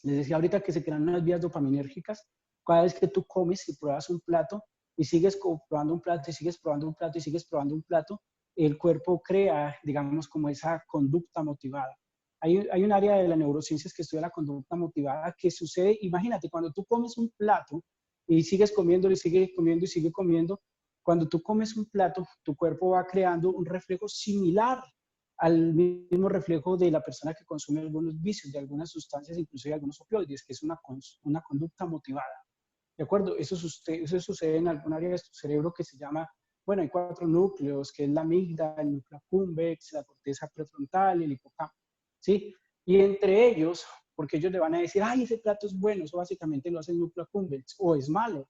les decía ahorita que se crean unas vías dopaminérgicas. Cada vez que tú comes y pruebas un plato y sigues probando un plato y sigues probando un plato y sigues probando un plato, el cuerpo crea, digamos, como esa conducta motivada. Hay un área de las neurociencias que estudia la conducta motivada que sucede, imagínate, cuando tú comes un plato y sigues comiendo y sigues comiendo y sigues comiendo, cuando tú comes un plato, tu cuerpo va creando un reflejo similar al mismo reflejo de la persona que consume algunos vicios, de algunas sustancias, inclusive algunos opioides, que es una conducta motivada. ¿De acuerdo? Eso sucede en algún área de tu cerebro que se llama, bueno, hay 4 núcleos, que es la amígdala, el núcleo accumbens, la corteza prefrontal y el hipocampo, ¿sí? Y entre ellos, porque ellos le van a decir, ay, ese plato es bueno, eso básicamente lo hace el núcleo accumbens, o es malo.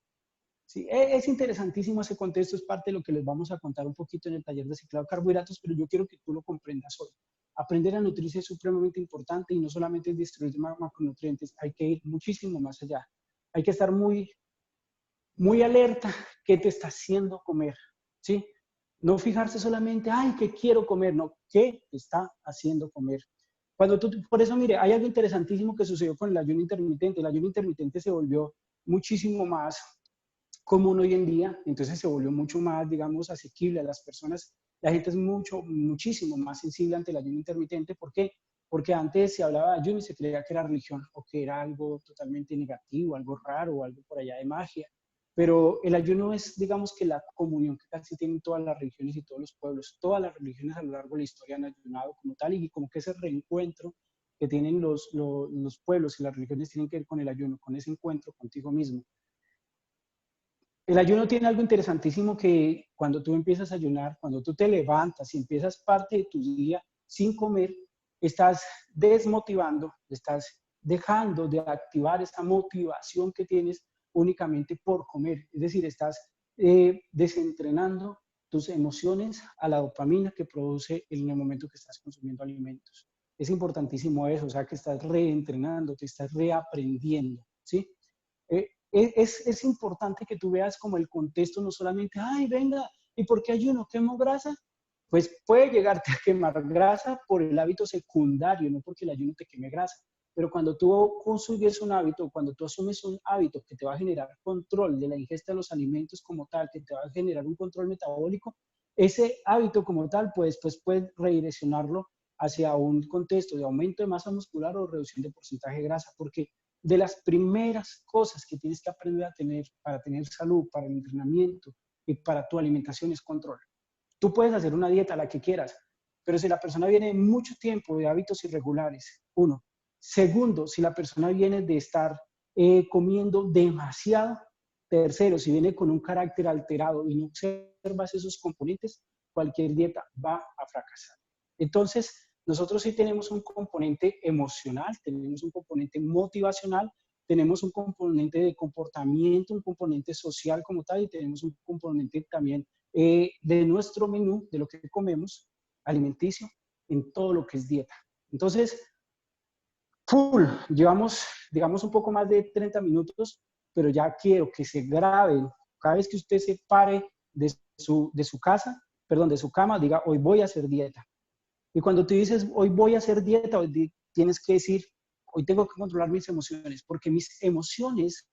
Sí, es interesantísimo ese contexto, es parte de lo que les vamos a contar un poquito en el taller de ciclado de carbohidratos, pero yo quiero que tú lo comprendas hoy. Aprender a nutrirse es supremamente importante y no solamente es distribuir macronutrientes, hay que ir muchísimo más allá. Hay que estar muy alerta qué te está haciendo comer, ¿sí? No fijarse solamente, ay, ¿qué quiero comer? No, ¿qué te está haciendo comer? Por eso, mire, hay algo interesantísimo que sucedió con el ayuno intermitente. El ayuno intermitente se volvió muchísimo más común hoy en día, entonces se volvió mucho más, digamos, asequible a las personas. La gente es muchísimo más sensible ante el ayuno intermitente. ¿Por qué? Porque antes se hablaba de ayuno y se creía que era religión o que era algo totalmente negativo, algo raro o algo por allá de magia. Pero el ayuno es, digamos, que la comunión que casi tienen todas las religiones y todos los pueblos. Todas las religiones a lo largo de la historia han ayunado como tal y como que ese reencuentro que tienen los pueblos y las religiones tienen que ver con el ayuno, con ese encuentro contigo mismo. El ayuno tiene algo interesantísimo que cuando tú empiezas a ayunar, cuando tú te levantas y empiezas parte de tu día sin comer, estás desmotivando, estás dejando de activar esa motivación que tienes únicamente por comer. Es decir, estás desentrenando tus emociones a la dopamina que produce en el momento que estás consumiendo alimentos. Es importantísimo eso, o sea, que estás reentrenando, te estás reaprendiendo, ¿sí? Es importante que tú veas como el contexto, no solamente, ay, venga, ¿y por qué ayuno? ¿Quemo grasa? Pues puede llegarte a quemar grasa por el hábito secundario, no porque el ayuno te queme grasa. Pero cuando tú consigues un hábito, cuando tú asumes un hábito que te va a generar control de la ingesta de los alimentos como tal, que te va a generar un control metabólico, ese hábito como tal, pues puedes redireccionarlo hacia un contexto de aumento de masa muscular o reducción de porcentaje de grasa, porque de las primeras cosas que tienes que aprender a tener para tener salud, para el entrenamiento y para tu alimentación es control. Tú puedes hacer una dieta, la que quieras, pero si la persona viene de mucho tiempo de hábitos irregulares, uno. Segundo, si la persona viene de estar comiendo demasiado. Tercero, si viene con un carácter alterado y no observas esos componentes, cualquier dieta va a fracasar. Entonces, nosotros sí tenemos un componente emocional, tenemos un componente motivacional, tenemos un componente de comportamiento, un componente social como tal, y tenemos un componente también de nuestro menú, de lo que comemos, alimenticio, en todo lo que es dieta. Entonces, llevamos, digamos, un poco más de 30 minutos, pero ya quiero que se graben. Cada vez que usted se pare de su casa, perdón, de su cama, diga, hoy voy a hacer dieta. Y cuando tú dices, hoy voy a hacer dieta, hoy tienes que decir, hoy tengo que controlar mis emociones, porque mis emociones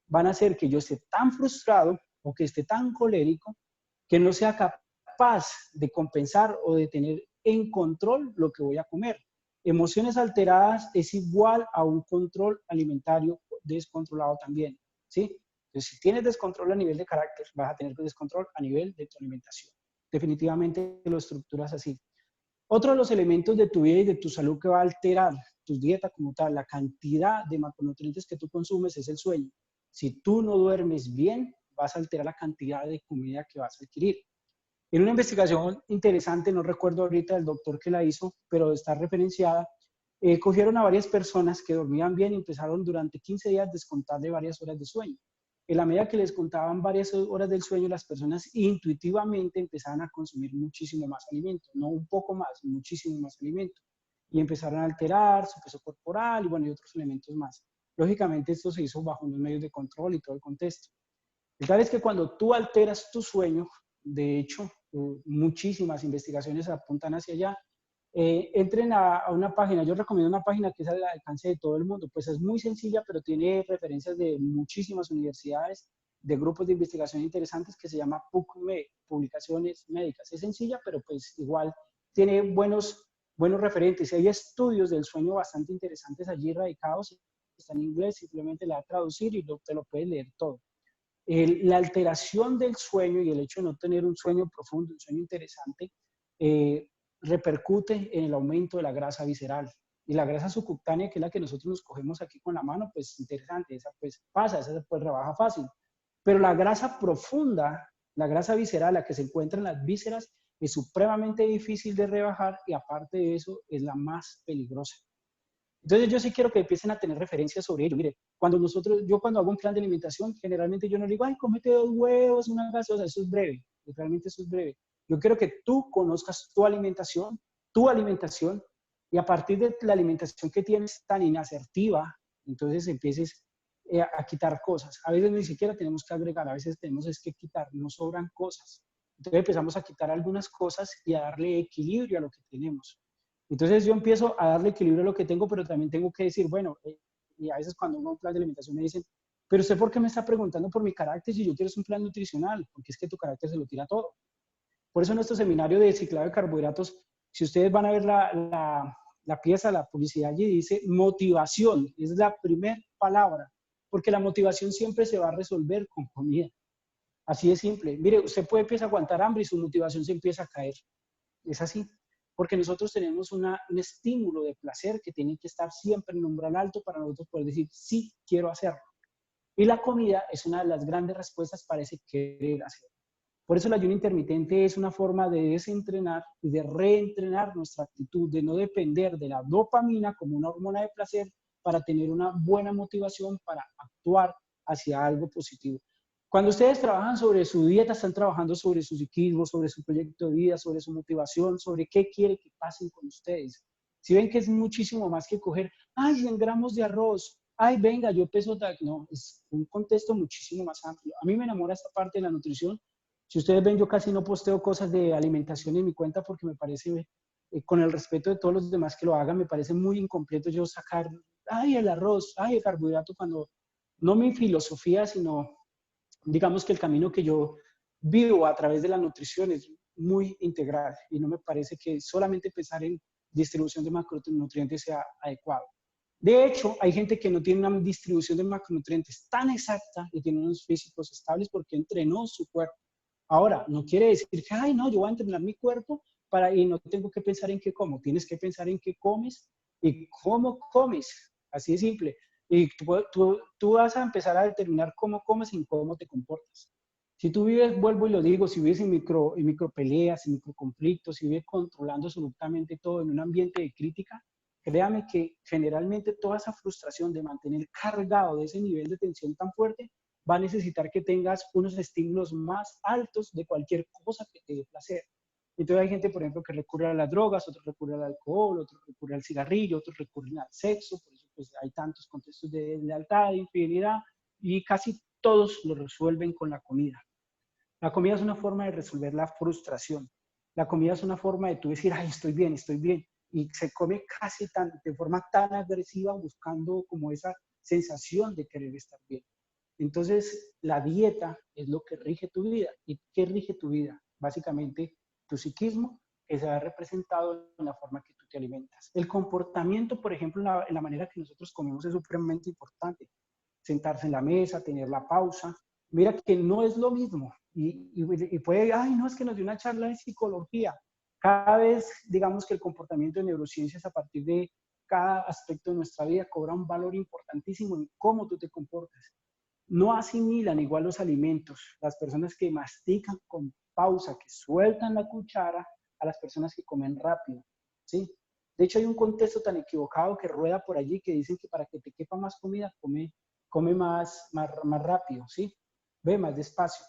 van a hacer que yo esté tan frustrado o que esté tan colérico que no sea capaz de compensar o de tener en control lo que voy a comer. Emociones alteradas es igual a un control alimentario descontrolado también, ¿sí? Entonces, si tienes descontrol a nivel de carácter, vas a tener descontrol a nivel de tu alimentación. Definitivamente lo estructuras así. Otro de los elementos de tu vida y de tu salud que va a alterar tu dieta como tal, la cantidad de macronutrientes que tú consumes, es el sueño. Si tú no duermes bien, vas a alterar la cantidad de comida que vas a adquirir. En una investigación interesante, no recuerdo ahorita el doctor que la hizo, pero está referenciada, cogieron a varias personas que dormían bien y empezaron durante 15 días a descontarle varias horas de sueño. En la medida que les contaban varias horas del sueño, las personas intuitivamente empezaban a consumir muchísimo más alimento, no un poco más, muchísimo más alimento. Y empezaron a alterar su peso corporal y bueno, y otros elementos más. Lógicamente esto se hizo bajo unos medios de control y todo el contexto. El tal es que cuando tú alteras tu sueño, de hecho, muchísimas investigaciones apuntan hacia allá, entren a una página, yo recomiendo una página que es al alcance de todo el mundo, pues es muy sencilla, pero tiene referencias de muchísimas universidades, de grupos de investigación interesantes que se llama PubMed, Publicaciones Médicas. Es sencilla, pero pues igual tiene buenos referentes. Hay estudios del sueño bastante interesantes allí radicados, está en inglés, simplemente la va a traducir y te lo puedes leer todo. La alteración del sueño y el hecho de no tener un sueño profundo, un sueño interesante, repercute en el aumento de la grasa visceral. Y la grasa subcutánea, que es la que nosotros nos cogemos aquí con la mano, pues interesante, esa pues pasa, esa pues rebaja fácil. Pero la grasa profunda, la grasa visceral, la que se encuentra en las vísceras, es supremamente difícil de rebajar y aparte de eso es la más peligrosa. Entonces yo sí quiero que empiecen a tener referencias sobre ello. Mire, yo cuando hago un plan de alimentación, generalmente yo no digo, ay, cómete 2 huevos, una gaseosa, eso es breve, realmente eso es breve. Yo quiero que tú conozcas tu alimentación, y a partir de la alimentación que tienes tan inasertiva, entonces empieces a quitar cosas. A veces ni siquiera tenemos que agregar, a veces tenemos es que quitar, nos sobran cosas. Entonces empezamos a quitar algunas cosas y a darle equilibrio a lo que tenemos. Entonces yo empiezo a darle equilibrio a lo que tengo, pero también tengo que decir, bueno, y a veces cuando uno un plan de alimentación me dicen, pero usted ¿por qué me está preguntando por mi carácter si yo quiero un plan nutricional? Porque es que tu carácter se lo tira todo. Por eso en nuestro seminario de ciclado de carbohidratos, si ustedes van a ver la pieza, la publicidad allí dice motivación, es la primera palabra, porque la motivación siempre se va a resolver con comida. Así de simple. Mire, usted puede empezar a aguantar hambre y su motivación se empieza a caer. Es así. Porque nosotros tenemos un estímulo de placer que tiene que estar siempre en un umbral alto para nosotros poder decir, sí, quiero hacerlo. Y la comida es una de las grandes respuestas para ese querer hacerlo. Por eso el ayuno intermitente es una forma de desentrenar y de reentrenar nuestra actitud, de no depender de la dopamina como una hormona de placer para tener una buena motivación para actuar hacia algo positivo. Cuando ustedes trabajan sobre su dieta, están trabajando sobre su psiquismo, sobre su proyecto de vida, sobre su motivación, sobre qué quiere que pasen con ustedes. Si ven que es muchísimo más que coger, ay, 100 gramos de arroz, ay, venga, yo peso tal. No, es un contexto muchísimo más amplio. A mí me enamora esta parte de la nutrición. Si ustedes ven, yo casi no posteo cosas de alimentación en mi cuenta porque me parece, con el respeto de todos los demás que lo hagan, me parece muy incompleto yo sacar, ay, el arroz, ay, el carbohidrato, cuando no mi filosofía, sino digamos que el camino que yo vivo a través de la nutrición es muy integral y no me parece que solamente pensar en distribución de macronutrientes sea adecuado. De hecho, hay gente que no tiene una distribución de macronutrientes tan exacta y tiene unos físicos estables porque entrenó su cuerpo. Ahora, no quiere decir que, ay, no, yo voy a entrenar mi cuerpo y no tengo que pensar en qué como. Tienes que pensar en qué comes y cómo comes. Así de simple. Y tú vas a empezar a determinar cómo comes y cómo te comportas. Si tú vives, vuelvo y lo digo, si vives en micro peleas, en micro conflictos, si vives controlando absolutamente todo en un ambiente de crítica, créame que generalmente toda esa frustración de mantener cargado de ese nivel de tensión tan fuerte va a necesitar que tengas unos estímulos más altos de cualquier cosa que te dé placer. Entonces hay gente, por ejemplo, que recurre a las drogas, otros recurren al alcohol, otros recurren al cigarrillo, otros recurren al sexo, por eso pues, hay tantos contextos de lealtad, de infidelidad, y casi todos lo resuelven con la comida. La comida es una forma de resolver la frustración. La comida es una forma de tú decir, ay, estoy bien, y se come casi de forma tan agresiva buscando como esa sensación de querer estar bien. Entonces, la dieta es lo que rige tu vida. ¿Y qué rige tu vida? Básicamente, tu psiquismo, que se ha representado en la forma que tú te alimentas. El comportamiento, por ejemplo, en la manera que nosotros comemos es supremamente importante. Sentarse en la mesa, tener la pausa. Mira que no es lo mismo. Y puede, ay, no, es que nos dio una charla de psicología. Cada vez, digamos que el comportamiento de neurociencias a partir de cada aspecto de nuestra vida cobra un valor importantísimo en cómo tú te comportas. No asimilan igual los alimentos las personas que mastican con pausa, que sueltan la cuchara, a las personas que comen rápido, ¿sí? De hecho, hay un contexto tan equivocado que rueda por allí que dicen que para que te quepa más comida, come más rápido, ¿sí? Ve más despacio.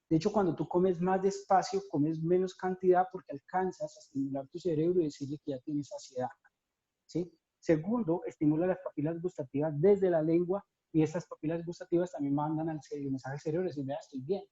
De hecho, cuando tú comes más despacio, comes menos cantidad porque alcanzas a estimular tu cerebro y decirle que ya tienes saciedad, ¿sí? Segundo, estimula las papilas gustativas desde la lengua y estas papilas gustativas también mandan al cerebro, mensaje al cerebro, decir, vea, estoy bien.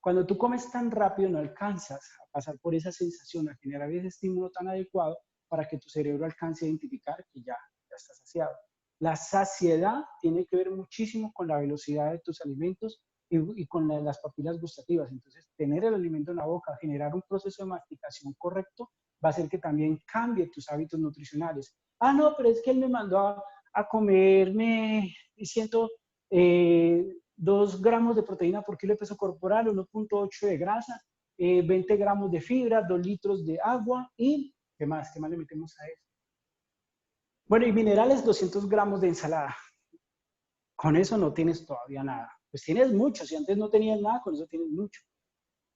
Cuando tú comes tan rápido no alcanzas a pasar por esa sensación, a generar ese estímulo tan adecuado para que tu cerebro alcance a identificar que ya estás saciado. La saciedad tiene que ver muchísimo con la velocidad de tus alimentos y con las papilas gustativas. Entonces, tener el alimento en la boca, generar un proceso de masticación correcto, va a hacer que también cambie tus hábitos nutricionales. Ah, no, pero es que él me mandó a comerme 2 gramos de proteína por kilo de peso corporal, 1.8 de grasa, 20 gramos de fibra, 2 litros de agua y ¿Qué más? ¿Qué más le metemos a eso? Bueno, y minerales, 200 gramos de ensalada. Con eso no tienes todavía nada. Pues tienes mucho. Si antes no tenías nada, con eso tienes mucho.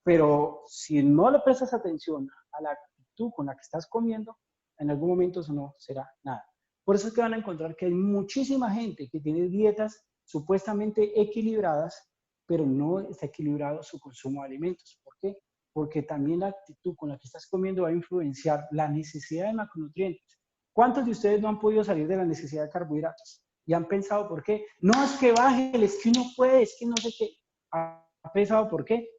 Pero si no le prestas atención a la actitud con la que estás comiendo, en algún momento eso no será nada. Por eso es que van a encontrar que hay muchísima gente que tiene dietas supuestamente equilibradas, pero no está equilibrado su consumo de alimentos. ¿Por qué? Porque también la actitud con la que estás comiendo va a influenciar la necesidad de macronutrientes. ¿Cuántos de ustedes no han podido salir de la necesidad de carbohidratos? Y han pensado, ¿por qué? No, es que baje, es que uno puede, es que no sé qué. ¿Ha pensado por qué?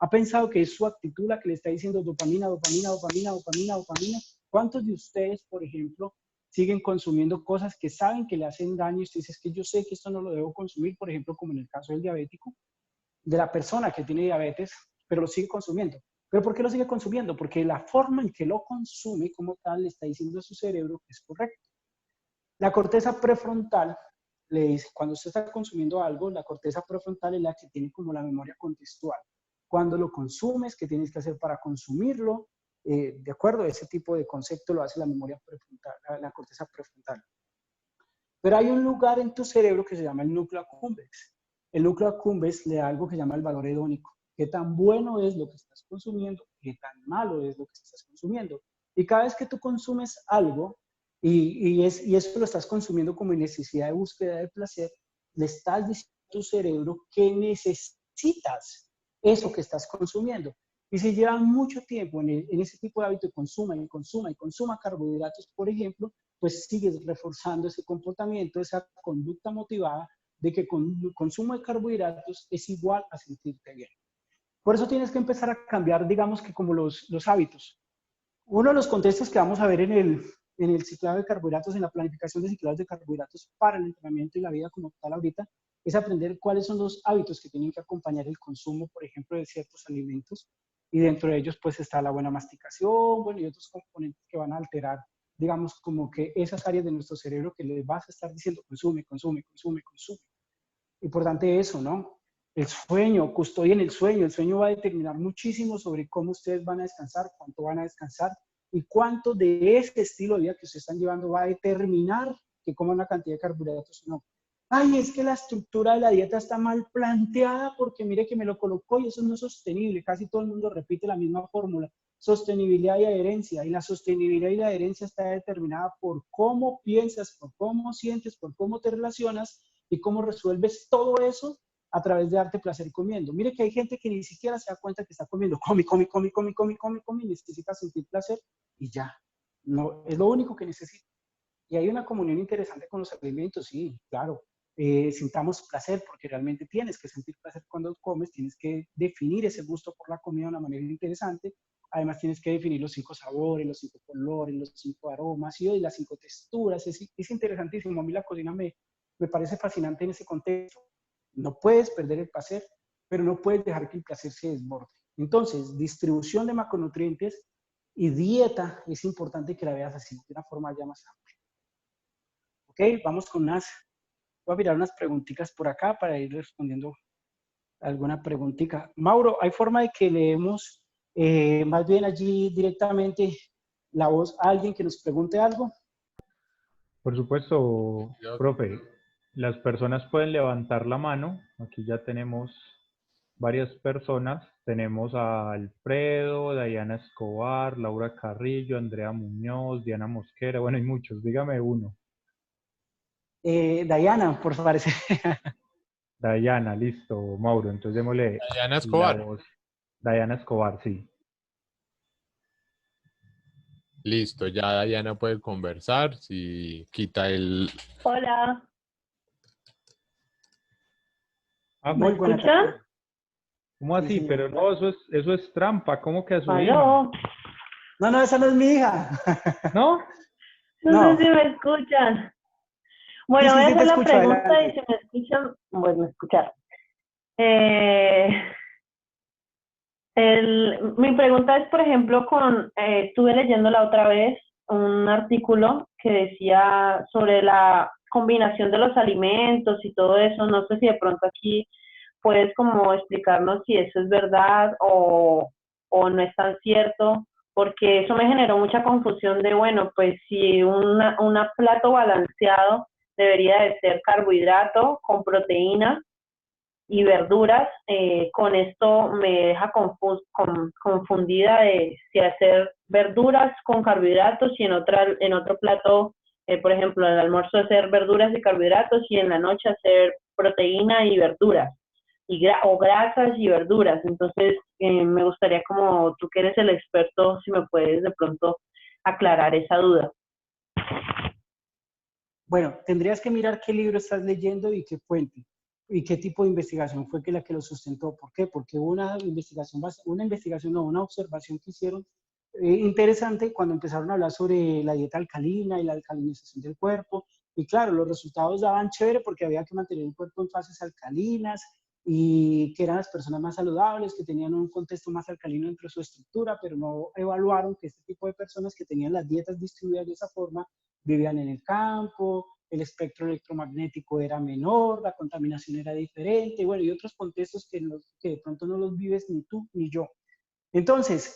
¿Ha pensado que es su actitud la que le está diciendo dopamina, dopamina, dopamina, dopamina, dopamina? ¿Cuántos de ustedes, por ejemplo, siguen consumiendo cosas que saben que le hacen daño y usted dice, es que yo sé que esto no lo debo consumir, por ejemplo, como en el caso del diabético, de la persona que tiene diabetes, pero lo sigue consumiendo? ¿Pero por qué lo sigue consumiendo? Porque la forma en que lo consume como tal le está diciendo a su cerebro que es correcto. La corteza prefrontal le dice, cuando usted está consumiendo algo, la corteza prefrontal es la que tiene como la memoria contextual. Cuando lo consumes, ¿qué tienes que hacer para consumirlo? De acuerdo, ese tipo de concepto lo hace la memoria prefrontal, la corteza prefrontal. Pero hay un lugar en tu cerebro que se llama el núcleo accumbens. El núcleo accumbens le da algo que se llama el valor hedónico. ¿Qué tan bueno es lo que estás consumiendo? ¿Qué tan malo es lo que estás consumiendo? Y cada vez que tú consumes algo, y eso lo estás consumiendo como necesidad de búsqueda de placer, le estás diciendo a tu cerebro que necesitas eso que estás consumiendo. Y si llevan mucho tiempo en ese tipo de hábito, consuma y consuma y consuma carbohidratos, por ejemplo, pues sigues reforzando ese comportamiento, esa conducta motivada de que con el consumo de carbohidratos es igual a sentirte bien. Por eso tienes que empezar a cambiar, digamos que como los hábitos. Uno de los contextos que vamos a ver en el ciclado de carbohidratos, en la planificación de ciclados de carbohidratos para el entrenamiento y la vida como tal ahorita, es aprender cuáles son los hábitos que tienen que acompañar el consumo, por ejemplo, de ciertos alimentos. Y dentro de ellos, pues, está la buena masticación, bueno, y otros componentes que van a alterar, digamos, como que esas áreas de nuestro cerebro que les vas a estar diciendo, consume, consume, consume, consume. Importante eso, ¿no? El sueño, custodien el sueño va a determinar muchísimo sobre cómo ustedes van a descansar, cuánto van a descansar y cuánto de ese estilo de vida que ustedes están llevando va a determinar que coman una cantidad de carbohidratos o no. Ay, es que la estructura de la dieta está mal planteada porque mire que me lo colocó y eso no es sostenible. Casi todo el mundo repite la misma fórmula. Sostenibilidad y adherencia. Y la sostenibilidad y la adherencia está determinada por cómo piensas, por cómo sientes, por cómo te relacionas y cómo resuelves todo eso a través de darte placer comiendo. Mire que hay gente que ni siquiera se da cuenta que está comiendo. Come, come, come, come, come, come, come, y necesita sentir placer y ya. No, es lo único que necesita. Y hay una comunión interesante con los alimentos, sí, claro. Sintamos placer, porque realmente tienes que sentir placer cuando comes, tienes que definir ese gusto por la comida de una manera interesante. Además, tienes que definir los 5 sabores, los 5 colores, los 5 aromas y las 5 texturas. Es interesantísimo. A mí la cocina me parece fascinante en ese contexto. No puedes perder el placer, pero no puedes dejar que el placer se desborde. Entonces, distribución de macronutrientes y dieta es importante que la veas así, de una forma ya más amplia. Ok, vamos con voy a mirar unas preguntitas por acá para ir respondiendo alguna preguntita. Mauro, ¿hay forma de que leemos más bien allí directamente la voz a alguien que nos pregunte algo? Por supuesto, profe. Las personas pueden levantar la mano. Aquí ya tenemos varias personas. Tenemos a Alfredo, Diana Escobar, Laura Carrillo, Andrea Muñoz, Diana Mosquera. Bueno, hay muchos. Dígame uno. Diana, por favor. Diana, listo, Mauro. Entonces démosle Diana la Escobar. voz. Diana Escobar, sí. Listo, ya Diana puede conversar. Si quita el... Hola, Ah, ¿me Muy buena escuchan? tarde. ¿cómo así? Sí, Pero no, eso es trampa. ¿Cómo que a su hija? ¿Aló? No, esa no es mi hija. ¿No? No No. sé si me escuchan. Sí, Bueno, voy a sí, te hacer la escucho, pregunta y adelante. si me escuchan, bueno, escuchar. Mi pregunta es, por ejemplo, estuve leyendo la otra vez un artículo que decía sobre la combinación de los alimentos y todo eso. No sé si de pronto aquí puedes como explicarnos si eso es verdad o no es tan cierto, porque eso me generó mucha confusión de, bueno, pues si un plato balanceado debería de ser carbohidrato con proteína y verduras, con esto me deja confundida de si hacer verduras con carbohidratos y en otro plato, por ejemplo, en el almuerzo hacer verduras y carbohidratos y en la noche hacer proteína y verduras, o grasas y verduras. Entonces, me gustaría, como tú que eres el experto, si me puedes de pronto aclarar esa duda. Bueno, tendrías que mirar qué libro estás leyendo y qué fuente y qué tipo de investigación fue la que lo sustentó. ¿Por qué? Porque hubo una observación que hicieron interesante cuando empezaron a hablar sobre la dieta alcalina y la alcalinización del cuerpo. Y claro, los resultados daban chévere porque había que mantener el cuerpo en fases alcalinas y que eran las personas más saludables, que tenían un contexto más alcalino dentro de su estructura, pero no evaluaron que este tipo de personas que tenían las dietas distribuidas de esa forma vivían en el campo, el espectro electromagnético era menor, la contaminación era diferente, bueno, y otros contextos que de pronto no los vives ni tú ni yo. Entonces,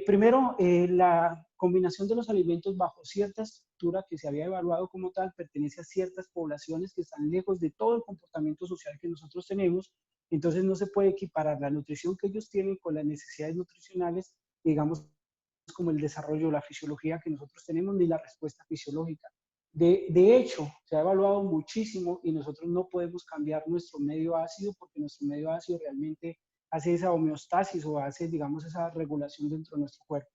primero, la combinación de los alimentos bajo cierta estructura que se había evaluado como tal pertenece a ciertas poblaciones que están lejos de todo el comportamiento social que nosotros tenemos. Entonces, no se puede equiparar la nutrición que ellos tienen con las necesidades nutricionales, digamos, como el desarrollo, la fisiología que nosotros tenemos, ni la respuesta fisiológica. De hecho, se ha evaluado muchísimo y nosotros no podemos cambiar nuestro medio ácido porque nuestro medio ácido realmente hace esa homeostasis o hace, digamos, esa regulación dentro de nuestro cuerpo.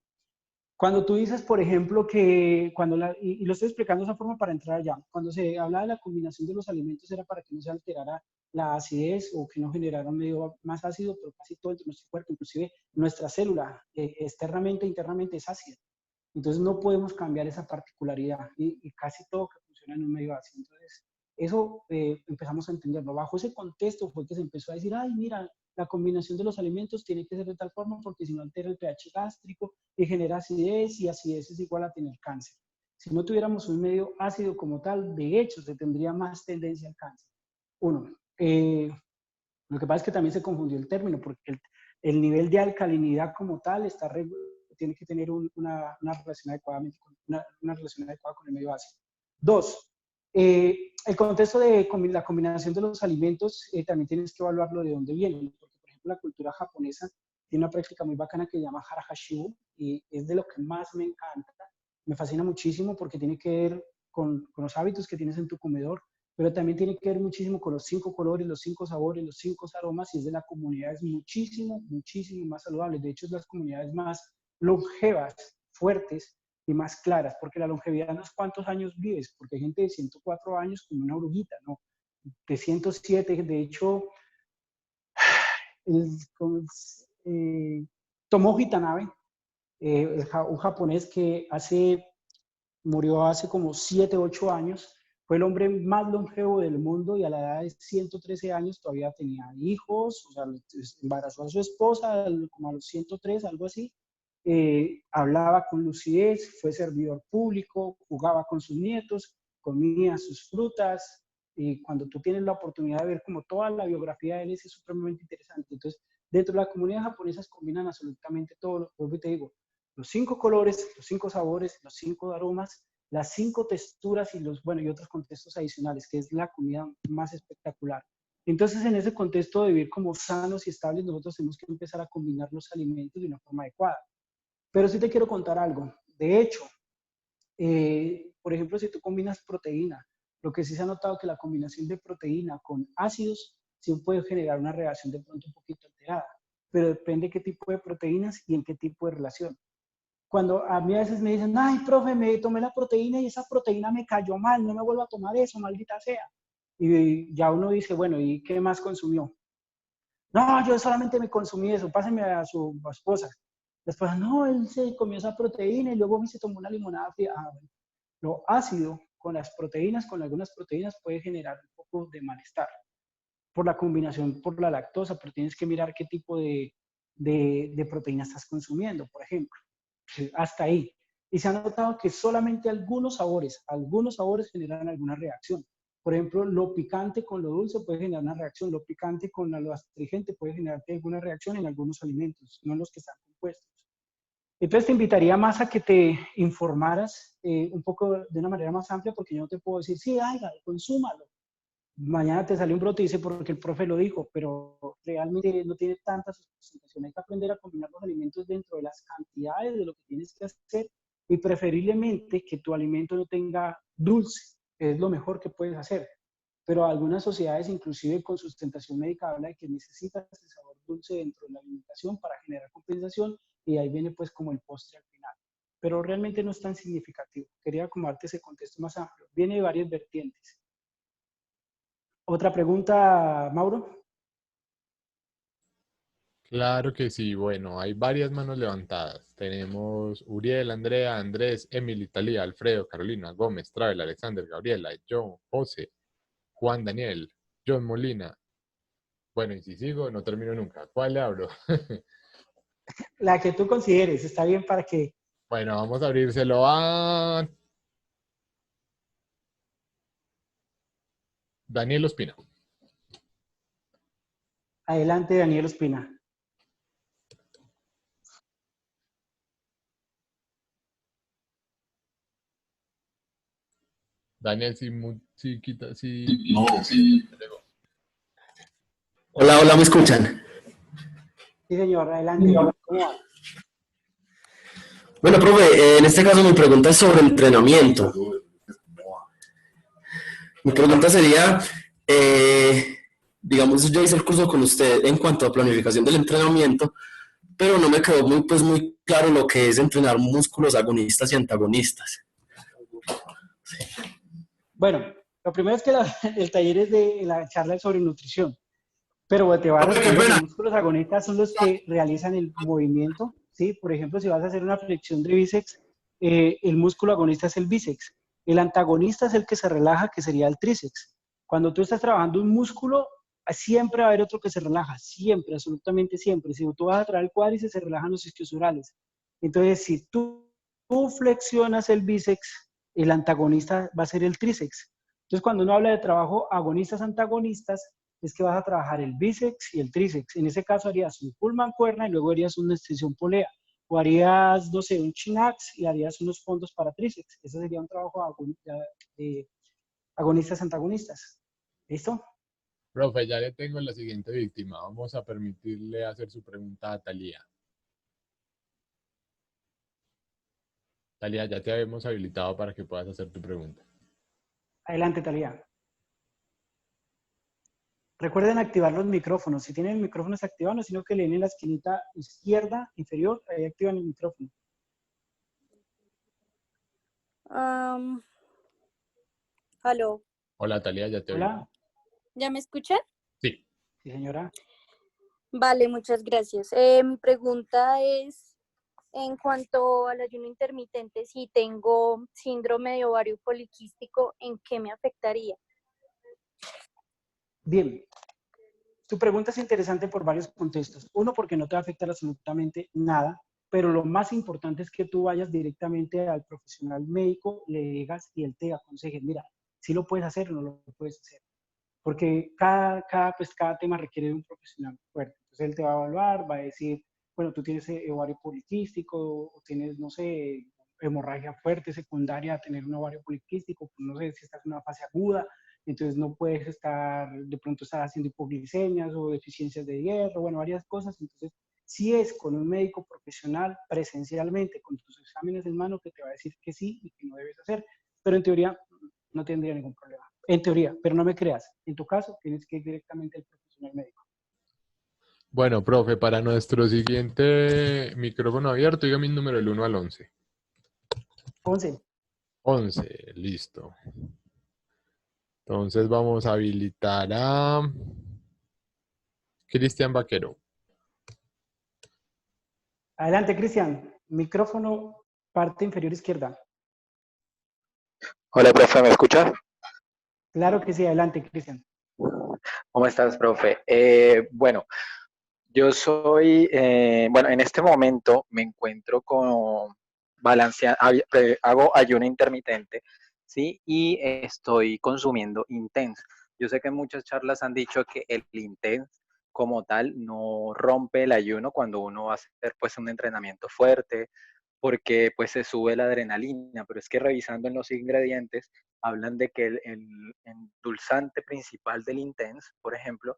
Cuando tú dices, por ejemplo, que y lo estoy explicando de esa forma para entrar allá, cuando se habla de la combinación de los alimentos era para que no se alterara la acidez o que no generara un medio más ácido, pero casi todo dentro de nuestro cuerpo, inclusive nuestra célula externamente e internamente es ácida. Entonces no podemos cambiar esa particularidad y casi todo que funciona en un medio ácido. Entonces eso empezamos a entenderlo. Bajo ese contexto fue que se empezó a decir, ay, mira, la combinación de los alimentos tiene que ser de tal forma porque si no altera el pH gástrico y genera acidez y acidez es igual a tener cáncer. Si no tuviéramos un medio ácido como tal, de hecho se tendría más tendencia al cáncer. Uno, lo que pasa es que también se confundió el término porque el nivel de alcalinidad como tal tiene que tener una relación una relación adecuada con el medio ácido. Dos, el contexto de la combinación de los alimentos también tienes que evaluarlo de dónde vienen, porque por ejemplo la cultura japonesa tiene una práctica muy bacana que se llama hara hashibu y es de lo que más me encanta, me fascina muchísimo porque tiene que ver con los hábitos que tienes en tu comedor, pero también tiene que ver muchísimo con los 5 colores, los 5 sabores, los 5 aromas, y es de las comunidades muchísimo, muchísimo más saludables. De hecho, es de las comunidades más longevas, fuertes y más claras, porque la longevidad no es cuántos años vives, porque hay gente de 104 años como una oruguita, ¿no? De 107, de hecho, Tomoji Tanabe, un japonés que murió hace como 7, 8 años, fue el hombre más longevo del mundo y a la edad de 113 años todavía tenía hijos, o sea, embarazó a su esposa como a los 103, algo así, hablaba con lucidez, fue servidor público, jugaba con sus nietos, comía sus frutas, y cuando tú tienes la oportunidad de ver como toda la biografía de él es supremamente interesante. Entonces, dentro de la comunidad japonesa combinan absolutamente todo, lo que te digo, los 5 colores, los 5 sabores, los 5 aromas, las 5 texturas y otros contextos adicionales, que es la comida más espectacular. Entonces, en ese contexto de vivir como sanos y estables, nosotros tenemos que empezar a combinar los alimentos de una forma adecuada. Pero sí te quiero contar algo. De hecho, por ejemplo, si tú combinas proteína, lo que sí se ha notado que la combinación de proteína con ácidos sí puede generar una reacción de pronto un poquito alterada, pero depende de qué tipo de proteínas y en qué tipo de relación. Cuando a mí a veces me dicen, ay, profe, me tomé la proteína y esa proteína me cayó mal, no me vuelvo a tomar eso, maldita sea. Y ya uno dice, bueno, ¿y qué más consumió? No, yo solamente me consumí eso, páseme a su esposa. Después, no, él se comió esa proteína y luego se tomó una limonada fría. Ah, bueno. Lo ácido con las proteínas, con algunas proteínas, puede generar un poco de malestar por la combinación, por la lactosa, pero tienes que mirar qué tipo de proteína estás consumiendo, por ejemplo. Hasta ahí. Y se ha notado que solamente algunos sabores generan alguna reacción. Por ejemplo, lo picante con lo dulce puede generar una reacción, lo picante con lo astringente puede generarte alguna reacción en algunos alimentos, no en los que están compuestos. Entonces te invitaría más a que te informaras un poco de una manera más amplia, porque yo no te puedo decir, sí, hágalo, consúmalo. Mañana te sale un brote y dice porque el profe lo dijo, pero realmente no tiene tanta sustentación. Hay que aprender a combinar los alimentos dentro de las cantidades de lo que tienes que hacer y preferiblemente que tu alimento no tenga dulce, que es lo mejor que puedes hacer. Pero algunas sociedades, inclusive con sustentación médica, habla de que necesitas el sabor dulce dentro de la alimentación para generar compensación y ahí viene pues como el postre al final. Pero realmente no es tan significativo. Quería como darte ese contexto más amplio. Viene de varias vertientes. ¿Otra pregunta, Mauro? Claro que sí. Bueno, hay varias manos levantadas. Tenemos Uriel, Andrea, Andrés, Emily, Talía, Alfredo, Carolina, Gómez, Travel, Alexander, Gabriela, John, José, Juan Daniel, John Molina. Bueno, y si sigo, no termino nunca. ¿Cuál le abro? La que tú consideres, está bien para que... Bueno, vamos a abrírselo a Daniel Ospina. Adelante, Daniel Ospina. Daniel, si quita, si... No, sí. Hola, hola, ¿me escuchan? Sí, señor, adelante. ¿Cómo va? Bueno, profe, en este caso mi pregunta es sobre entrenamiento. Mi pregunta sería, digamos, yo hice el curso con usted en cuanto a planificación del entrenamiento, pero no me quedó muy claro lo que es entrenar músculos agonistas y antagonistas. Bueno, lo primero es que el taller es de la charla es sobre nutrición, pero te voy a Profe, qué responder, los pena. músculos agonistas son los que realizan el movimiento, ¿sí? Por ejemplo, si vas a hacer una flexión de bíceps, el músculo agonista es el bíceps. El antagonista es el que se relaja, que sería el tríceps. Cuando tú estás trabajando un músculo, siempre va a haber otro que se relaja, siempre, absolutamente siempre. Si tú vas a traer el cuádriceps, se relajan los isquiosurales. Entonces, si tú flexionas el bíceps, el antagonista va a ser el tríceps. Entonces, cuando uno habla de trabajo agonistas-antagonistas, es que vas a trabajar el bíceps y el tríceps. En ese caso harías un pull mancuerna y luego harías una extensión polea. O harías, no sé, un chin-ax y harías unos fondos para tríceps. Ese sería un trabajo de agonistas-antagonistas. ¿Listo? Profe, ya le tengo la siguiente víctima. Vamos a permitirle hacer su pregunta a Talía. Talía, ya te habíamos habilitado para que puedas hacer tu pregunta. Adelante, Talía. Recuerden activar los micrófonos. Si tienen el micrófono activado, no sino que le den en la esquinita izquierda inferior, ahí activan el micrófono. Aló, Hola, Talía, ya te oigo. Hola. ¿ya me escuchan? Sí. Sí, señora. Vale, muchas gracias. Mi pregunta es, en cuanto al ayuno intermitente, si tengo síndrome de ovario poliquístico, ¿en qué me afectaría? Bien. Tu pregunta es interesante por varios contextos. Uno, porque no te va a afectar absolutamente nada, pero lo más importante es que tú vayas directamente al profesional médico, le digas y él te aconseje, mira, si lo puedes hacer o no lo puedes hacer. Porque cada tema requiere de un profesional fuerte. Entonces él te va a evaluar, va a decir, bueno, tú tienes ovario poliquístico, o tienes, no sé, hemorragia fuerte secundaria a tener un ovario poliquístico, pues no sé si estás en una fase aguda, entonces no puedes estar, de pronto estar haciendo hipoglicemias o deficiencias de hierro, bueno, varias cosas. Entonces, si es con un médico profesional presencialmente, con tus exámenes en mano, que te va a decir que sí y que no debes hacer, pero en teoría no tendría ningún problema. En teoría, pero no me creas. En tu caso, tienes que ir directamente al profesional médico. Bueno, profe, para nuestro siguiente micrófono abierto, dígame el número del 1 al 11. 11. 11, listo. Entonces vamos a habilitar a Cristian Vaquero. Adelante, Cristian. Micrófono, parte inferior izquierda. Hola, profe, ¿me escuchas? Claro que sí, adelante, Cristian. ¿Cómo estás, profe? Bueno, yo soy, bueno, en este momento me encuentro con hago ayuno intermitente, ¿sí? Y estoy consumiendo Intense. Yo sé que muchas charlas han dicho que el Intense como tal no rompe el ayuno cuando uno va a hacer pues un entrenamiento fuerte, porque pues se sube la adrenalina, pero es que revisando en los ingredientes hablan de que el endulzante principal del Intense, por ejemplo,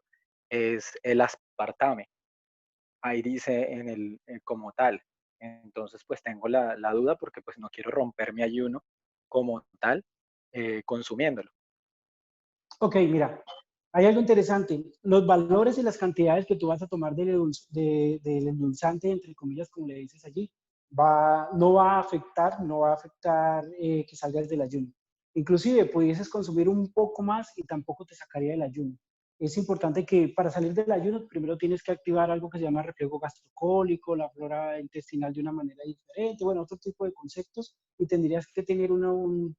es el aspartame. Ahí dice en como tal. Entonces pues tengo la duda porque pues no quiero romper mi ayuno como tal consumiéndolo. Ok, mira, hay algo interesante. Los valores y las cantidades que tú vas a tomar del endulzante, entre comillas, como le dices allí, no va a afectar que salgas del ayuno. Inclusive, pudieses consumir un poco más y tampoco te sacaría del ayuno. Es importante que para salir del ayuno, primero tienes que activar algo que se llama reflejo gastrocólico, la flora intestinal de una manera diferente, bueno, otro tipo de conceptos, y tendrías que tener un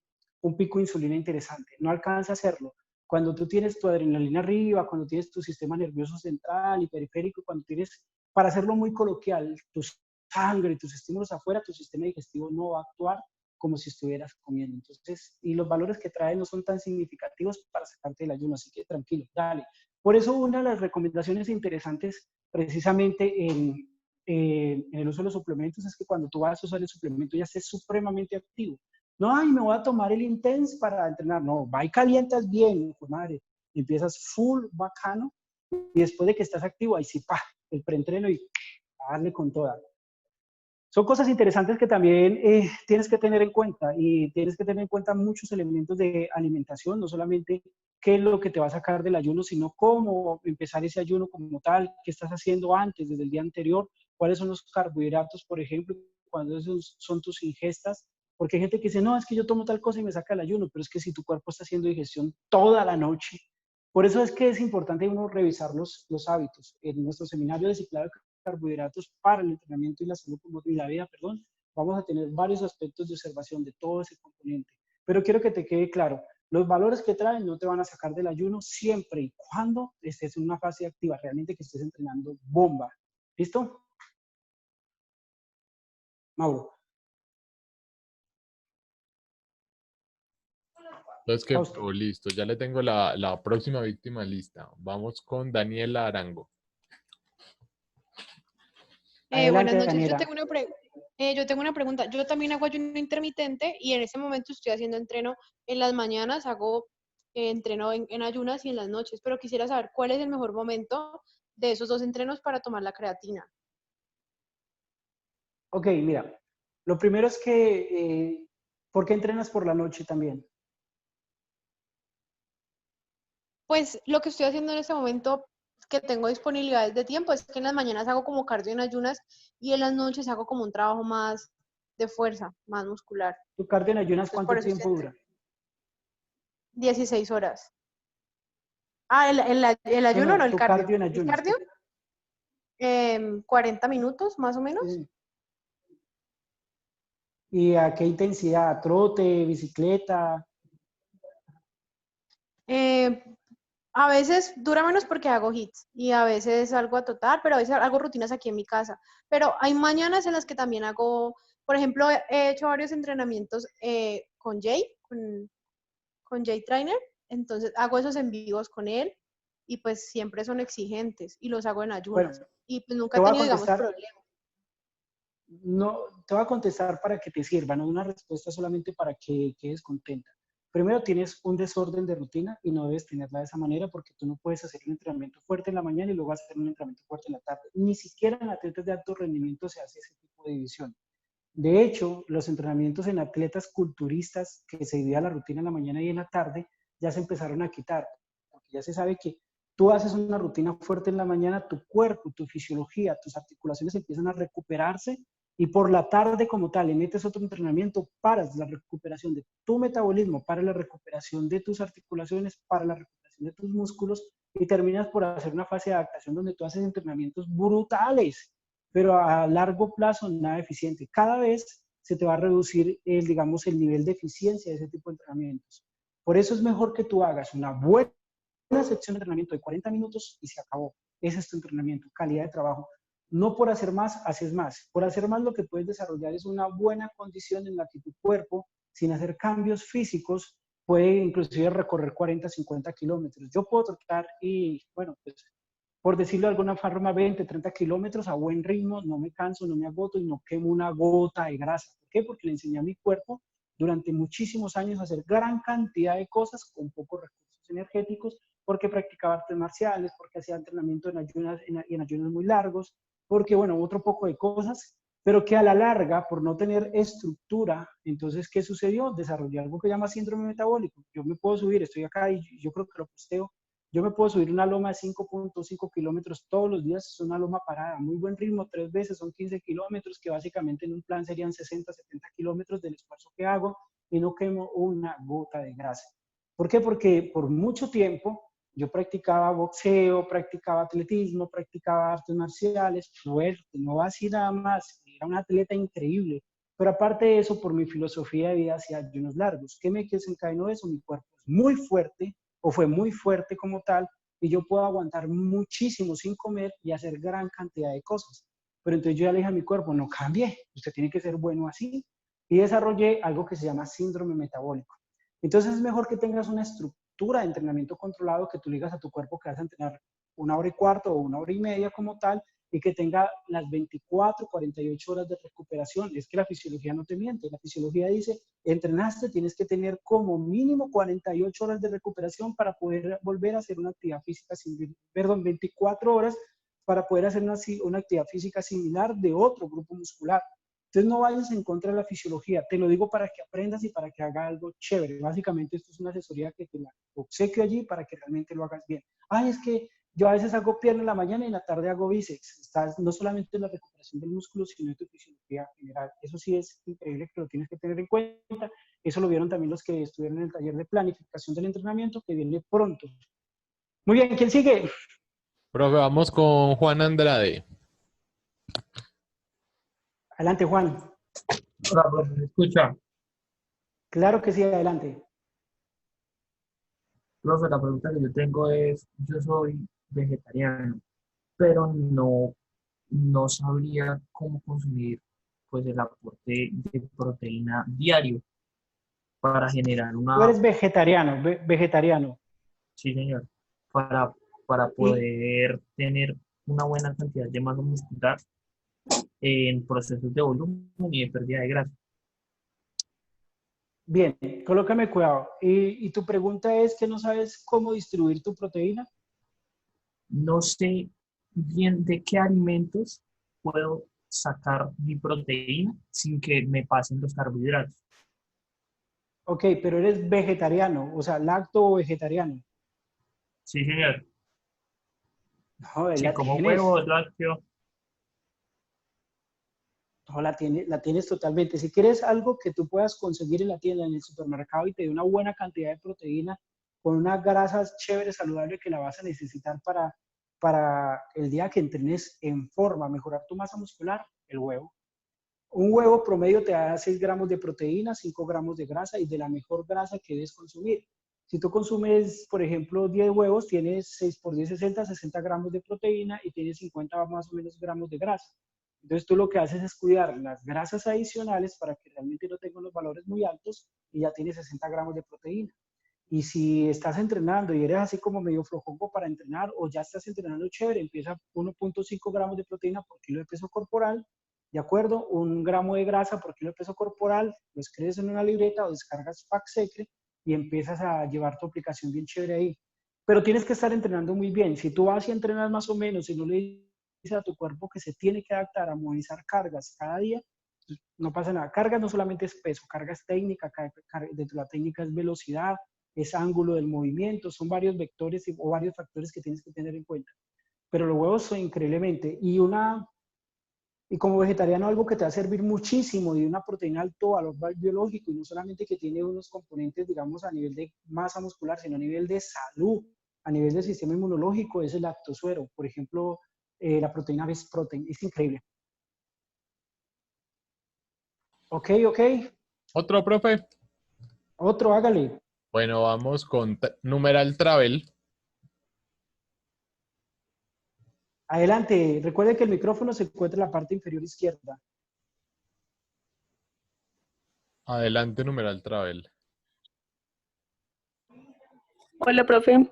pico de insulina interesante. No alcanza a hacerlo cuando tú tienes tu adrenalina arriba, cuando tienes tu sistema nervioso central y periférico, cuando tienes, para hacerlo muy coloquial, tu sangre y tus estímulos afuera, tu sistema digestivo no va a actuar como si estuvieras comiendo. Entonces, y los valores que trae no son tan significativos para sacarte del ayuno, así que tranquilo, dale. Por eso una de las recomendaciones interesantes precisamente en el uso de los suplementos es que cuando tú vas a usar el suplemento ya estés supremamente activo. No, ay, me voy a tomar el Intense para entrenar. No, va y calientas bien, pues madre. Empiezas full bacano y después de que estás activo, ahí sí, pa, el preentreno y a darle con toda. Son cosas interesantes que también tienes que tener en cuenta y tienes que tener en cuenta muchos elementos de alimentación, no solamente qué es lo que te va a sacar del ayuno, sino cómo empezar ese ayuno como tal, qué estás haciendo antes, desde el día anterior, cuáles son los carbohidratos, por ejemplo, cuáles son tus ingestas, porque hay gente que dice, no, es que yo tomo tal cosa y me saca el ayuno, pero es que si tu cuerpo está haciendo digestión toda la noche, por eso es que es importante uno revisar los hábitos. En nuestro seminario de ciclado carbohidratos para el entrenamiento y la salud y la vida, perdón, vamos a tener varios aspectos de observación de todo ese componente. Pero quiero que te quede claro, los valores que traen no te van a sacar del ayuno siempre y cuando estés en una fase activa, realmente que estés entrenando bomba. ¿Listo? Mauro. Entonces, que, listo, ya le tengo la próxima víctima lista. Vamos con Daniela Arango. Adelante, Buenas noches, Daniela. yo tengo una pregunta. Yo también hago ayuno intermitente y en este momento estoy haciendo entreno en las mañanas, hago entreno en ayunas y en las noches, pero quisiera saber cuál es el mejor momento de esos dos entrenos para tomar la creatina. Ok, mira, lo primero es que, ¿por qué entrenas por la noche también? Pues lo que estoy haciendo en este momento que tengo disponibilidades de tiempo es que en las mañanas hago como cardio en ayunas y en las noches hago como un trabajo más de fuerza, más muscular. ¿Tu cardio en ayunas Entonces, por cuánto eso tiempo dura? 16 horas. Ah, el ayuno, no el Tu cardio. cardio en ¿El ayunas. cardio? 40 minutos, más o menos. Sí. ¿Y a qué intensidad? ¿Trote, bicicleta? A veces dura menos porque hago hits y a veces salgo a trotar, pero a veces hago rutinas aquí en mi casa. Pero hay mañanas en las que también hago, por ejemplo, he hecho varios entrenamientos con Jay Trainer, entonces hago esos en vivos con él y pues siempre son exigentes y los hago en ayunas. Bueno, Y pues nunca te he voy a tenido, digamos, contestar, problemas. no, te voy a contestar para que te sirva, no una respuesta solamente para que quedes contenta. Primero, tienes un desorden de rutina y no debes tenerla de esa manera porque tú no puedes hacer un entrenamiento fuerte en la mañana y luego hacer un entrenamiento fuerte en la tarde. Ni siquiera en atletas de alto rendimiento se hace ese tipo de división. De hecho, los entrenamientos en atletas culturistas que se divide la rutina en la mañana y en la tarde ya se empezaron a quitar, porque ya se sabe que tú haces una rutina fuerte en la mañana, tu cuerpo, tu fisiología, tus articulaciones empiezan a recuperarse y por la tarde como tal le metes otro entrenamiento, paras la recuperación de tu metabolismo, para la recuperación de tus articulaciones, para la recuperación de tus músculos y terminas por hacer una fase de adaptación donde tú haces entrenamientos brutales, pero a largo plazo nada eficiente. Cada vez se te va a reducir digamos, el nivel de eficiencia de ese tipo de entrenamientos. Por eso es mejor que tú hagas una buena sección de entrenamiento de 40 minutos y se acabó. Ese es tu entrenamiento, calidad de trabajo. No por hacer más, haces más. Por hacer más lo que puedes desarrollar es una buena condición en la que tu cuerpo, sin hacer cambios físicos, puede inclusive recorrer 40, 50 kilómetros. Yo puedo trotar y, bueno, pues por decirlo de alguna forma, 20, 30 kilómetros a buen ritmo, no me canso, no me agoto y no quemo una gota de grasa. ¿Por qué? Porque le enseñé a mi cuerpo durante muchísimos años a hacer gran cantidad de cosas con pocos recursos energéticos, porque practicaba artes marciales, porque hacía entrenamiento en ayunos muy largos, porque, bueno, otro poco de cosas, pero que a la larga, por no tener estructura, entonces, ¿qué sucedió? Desarrollé algo que se llama síndrome metabólico. Yo me puedo subir, estoy acá y yo creo que lo posteo, yo me puedo subir una loma de 5.5 kilómetros todos los días, es una loma parada, muy buen ritmo, 3 veces son 15 kilómetros, que básicamente en un plan serían 60, 70 kilómetros del esfuerzo que hago y no quemo una gota de grasa. ¿Por qué? Porque por mucho tiempo yo practicaba boxeo, practicaba atletismo, practicaba artes marciales, fuerte, no así nada más, era un atleta increíble. Pero aparte de eso, por mi filosofía de vida hacía ayunos largos. ¿Qué me desencadenó eso? Mi cuerpo es muy fuerte, o fue muy fuerte como tal, y yo puedo aguantar muchísimo sin comer y hacer gran cantidad de cosas. Pero entonces yo ya le dije a mi cuerpo, no cambie, usted tiene que ser bueno así. Y desarrollé algo que se llama síndrome metabólico. Entonces es mejor que tengas una estructura de entrenamiento controlado, que tú le digas a tu cuerpo que vas a entrenar 1 hora y cuarto o 1 hora y media como tal, y que tenga las 24, 48 horas de recuperación. Es que la fisiología no te miente. La fisiología dice, entrenaste, tienes que tener como mínimo 48 horas de recuperación para poder volver a hacer una actividad física, 24 horas para poder hacer una actividad física similar de otro grupo muscular. Entonces no vayas en contra de la fisiología, te lo digo para que aprendas y para que haga algo chévere. Básicamente esto es una asesoría que te la obsequio allí para que realmente lo hagas bien. Ay, es que yo a veces hago pierna en la mañana y en la tarde hago bíceps. Estás no solamente en la recuperación del músculo, sino en tu fisiología general. Eso sí es increíble, que lo tienes que tener en cuenta. Eso lo vieron también los que estuvieron en el taller de planificación del entrenamiento, que viene pronto. Muy bien, ¿quién sigue? Profe, vamos con Juan Andrade. Adelante, Juan. Hola, profe, ¿me escucha? Claro que sí, adelante. Profe, la pregunta que yo tengo es, yo soy vegetariano, pero no sabría cómo consumir pues el aporte de proteína diario para generar Tú una, eres vegetariano, vegetariano. sí señor, para, para Y poder tener una buena cantidad de masa muscular en procesos de volumen y de pérdida de grasa. bien, colócame cuidado. Y tu pregunta es que no sabes cómo distribuir tu proteína. No sé bien de qué alimentos puedo sacar mi proteína sin que me pasen los carbohidratos. Ok, pero eres vegetariano, o sea, lacto o vegetariano. Sí, señor. No, Sí, la como tienes. huevos, lácteos. No, la tienes totalmente. Si quieres algo que tú puedas conseguir en la tienda, en el supermercado, y te dé una buena cantidad de proteína, con unas grasas chéveres, saludables, que la vas a necesitar para el día que entrenes en forma, mejorar tu masa muscular, el huevo. Un huevo promedio te da 6 gramos de proteína, 5 gramos de grasa, y de la mejor grasa que debes consumir. Si tú consumes, por ejemplo, 10 huevos, tienes 6 por 10, 60 gramos de proteína y tienes 50 más o menos gramos de grasa. Entonces tú lo que haces es cuidar las grasas adicionales para que realmente no tengan los valores muy altos, y ya tienes 60 gramos de proteína. Y si estás entrenando y eres así como medio flojongo para entrenar, o ya estás entrenando chévere, empieza 1.5 gramos de proteína por kilo de peso corporal, ¿de acuerdo? 1 gramo de grasa por kilo de peso corporal, lo escribes en una libreta o descargas Pack Secret y empiezas a llevar tu aplicación bien chévere ahí. Pero tienes que estar entrenando muy bien. Si tú vas y entrenas más o menos y no le dices a tu cuerpo que se tiene que adaptar a movilizar cargas cada día, pues no pasa nada. Cargas no solamente es peso, carga es técnica, dentro de la técnica es velocidad, es ángulo del movimiento, son varios vectores o varios factores que tienes que tener en cuenta. Pero los huevos son increíblemente. Y como vegetariano, algo que te va a servir muchísimo, y una proteína alto valor biológico, y no solamente que tiene unos componentes, digamos, a nivel de masa muscular, sino a nivel de salud, a nivel del sistema inmunológico, es el lactosuero. Por ejemplo, la proteína Best Protein. Es increíble. Ok, ok. Otro, profe. Otro, hágale. Bueno, vamos con numeral travel. Adelante. Recuerde que el micrófono se encuentra en la parte inferior izquierda. Adelante, numeral travel. Hola, profe.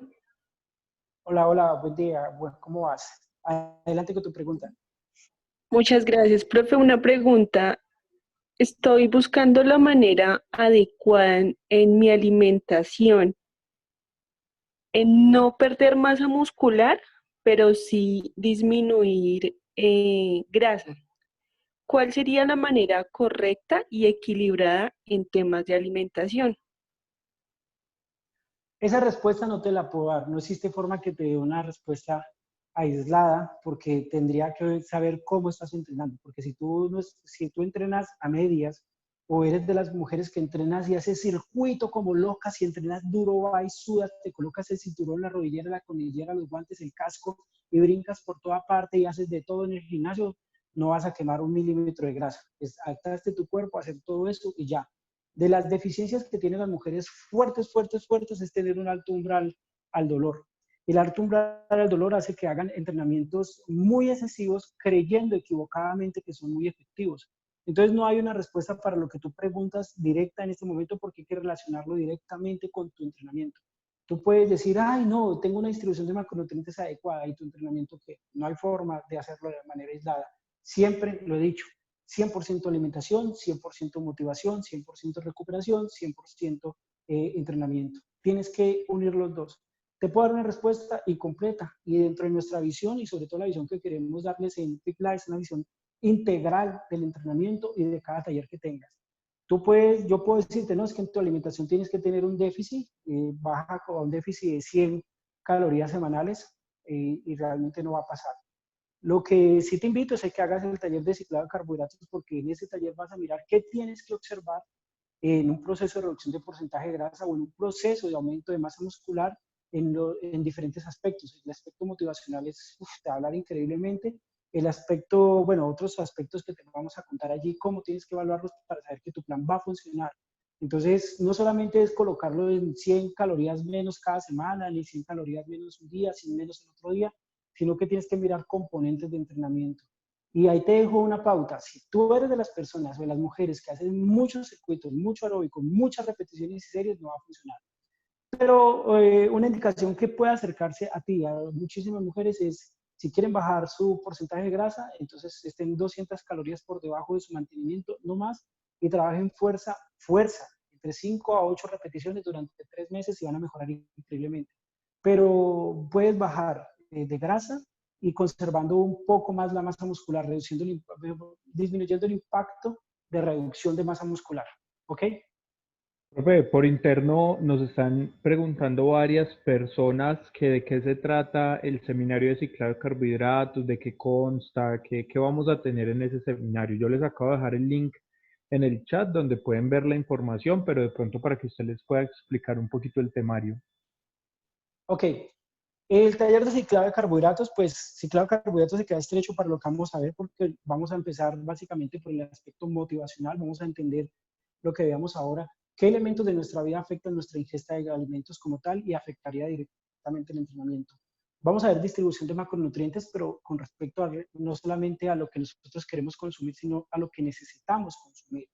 Hola, hola, buen día. Bueno, ¿cómo vas? Adelante con tu pregunta. Muchas gracias, profe. Una pregunta. Estoy buscando la manera adecuada en mi alimentación, en no perder masa muscular, pero sí disminuir grasa. ¿Cuál sería la manera correcta y equilibrada en temas de alimentación? Esa respuesta no te la puedo dar. No existe forma que te dé una respuesta aislada porque tendría que saber cómo estás entrenando. Porque si tú, no es, si tú entrenas a medias o eres de las mujeres que entrenas y haces circuito como locas y entrenas duro, va y sudas, te colocas el cinturón, la rodillera, la conillera, los guantes, el casco y brincas por toda parte y haces de todo en el gimnasio, no vas a quemar un milímetro de grasa. Adaptaste tu cuerpo a hacer todo eso y ya. De las deficiencias que tienen las mujeres fuertes, es tener un alto umbral al dolor. El alto umbral al dolor hace que hagan entrenamientos muy excesivos creyendo equivocadamente que son muy efectivos. Entonces no hay una respuesta para lo que tú preguntas directa en este momento porque hay que relacionarlo directamente con tu entrenamiento. Tú puedes decir, ay, no, tengo una distribución de macronutrientes adecuada y tu entrenamiento que no hay forma de hacerlo de manera aislada. Siempre lo he dicho, 100% alimentación, 100% motivación, 100% recuperación, 100% entrenamiento. Tienes que unir los dos. Te puedo dar una respuesta incompleta y dentro de nuestra visión y sobre todo la visión que queremos darles en Fit Life es una visión integral del entrenamiento y de cada taller que tengas. Yo puedo decirte, no, es que en tu alimentación tienes que tener un déficit, baja con un déficit de 100 calorías semanales y realmente no va a pasar. Lo que sí te invito es que hagas el taller de ciclado de carbohidratos porque en ese taller vas a mirar qué tienes que observar en un proceso de reducción de porcentaje de grasa o en un proceso de aumento de masa muscular en diferentes aspectos. El aspecto motivacional te va a hablar increíblemente. El aspecto, bueno, otros aspectos que te vamos a contar allí, cómo tienes que evaluarlos para saber que tu plan va a funcionar. Entonces, no solamente es colocarlo en 100 calorías menos cada semana, ni 100 calorías menos un día, 100 menos el otro día, sino que tienes que mirar componentes de entrenamiento. Y ahí te dejo una pauta. Si tú eres de las personas o de las mujeres que hacen muchos circuitos, mucho aeróbico, muchas repeticiones y series, no va a funcionar. Pero una indicación que puede acercarse a ti, a muchísimas mujeres, es si quieren bajar su porcentaje de grasa, entonces estén 200 calorías por debajo de su mantenimiento, no más, y trabajen fuerza, entre 5 a 8 repeticiones durante 3 meses y van a mejorar increíblemente. Pero puedes bajar de grasa y conservando un poco más la masa muscular, disminuyendo el impacto de reducción de masa muscular. ¿Ok? Profe, por interno nos están preguntando varias personas que de qué se trata el seminario de ciclado de carbohidratos, de qué consta, qué vamos a tener en ese seminario. Yo les acabo de dejar el link en el chat donde pueden ver la información, pero de pronto para que usted les pueda explicar un poquito el temario. Ok. El taller de ciclado de carbohidratos, pues ciclado de carbohidratos se queda estrecho para lo que vamos a ver porque vamos a empezar básicamente por el aspecto motivacional, vamos a entender lo que veamos ahora, qué elementos de nuestra vida afectan nuestra ingesta de alimentos como tal y afectaría directamente el entrenamiento. Vamos a ver distribución de macronutrientes, pero con respecto a no solamente a lo que nosotros queremos consumir, sino a lo que necesitamos consumir.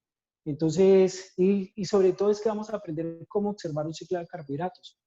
Entonces, y sobre todo es que vamos a aprender cómo observar un ciclado de carbohidratos.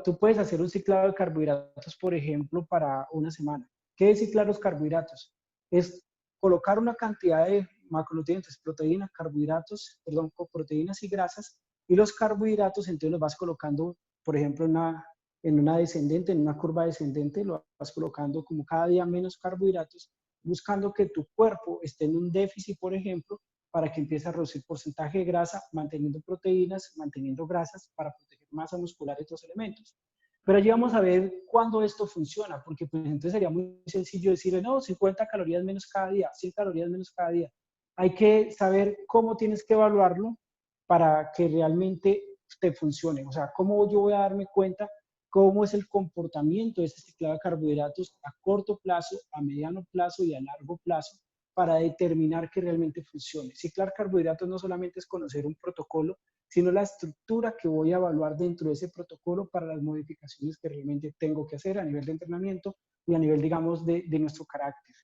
Tú puedes hacer un ciclado de carbohidratos, por ejemplo, para una semana. ¿Qué es ciclar los carbohidratos? Es colocar una cantidad de macronutrientes, proteínas, carbohidratos, perdón, proteínas y grasas, y los carbohidratos entonces los vas colocando, por ejemplo, en una descendente, en una curva descendente, lo vas colocando como cada día menos carbohidratos, buscando que tu cuerpo esté en un déficit, por ejemplo, para que empiece a reducir porcentaje de grasa, manteniendo proteínas, manteniendo grasas para proteger masa muscular y otros elementos. Pero allí vamos a ver cuándo esto funciona, porque pues, entonces sería muy sencillo decirle, no, 50 calorías menos cada día, 100 calorías menos cada día. Hay que saber cómo tienes que evaluarlo para que realmente te funcione. O sea, cómo yo voy a darme cuenta cómo es el comportamiento de este ciclado de carbohidratos a corto plazo, a mediano plazo y a largo plazo para determinar que realmente funcione. Ciclar carbohidratos no solamente es conocer un protocolo, sino la estructura que voy a evaluar dentro de ese protocolo para las modificaciones que realmente tengo que hacer a nivel de entrenamiento y a nivel, digamos, de nuestro carácter.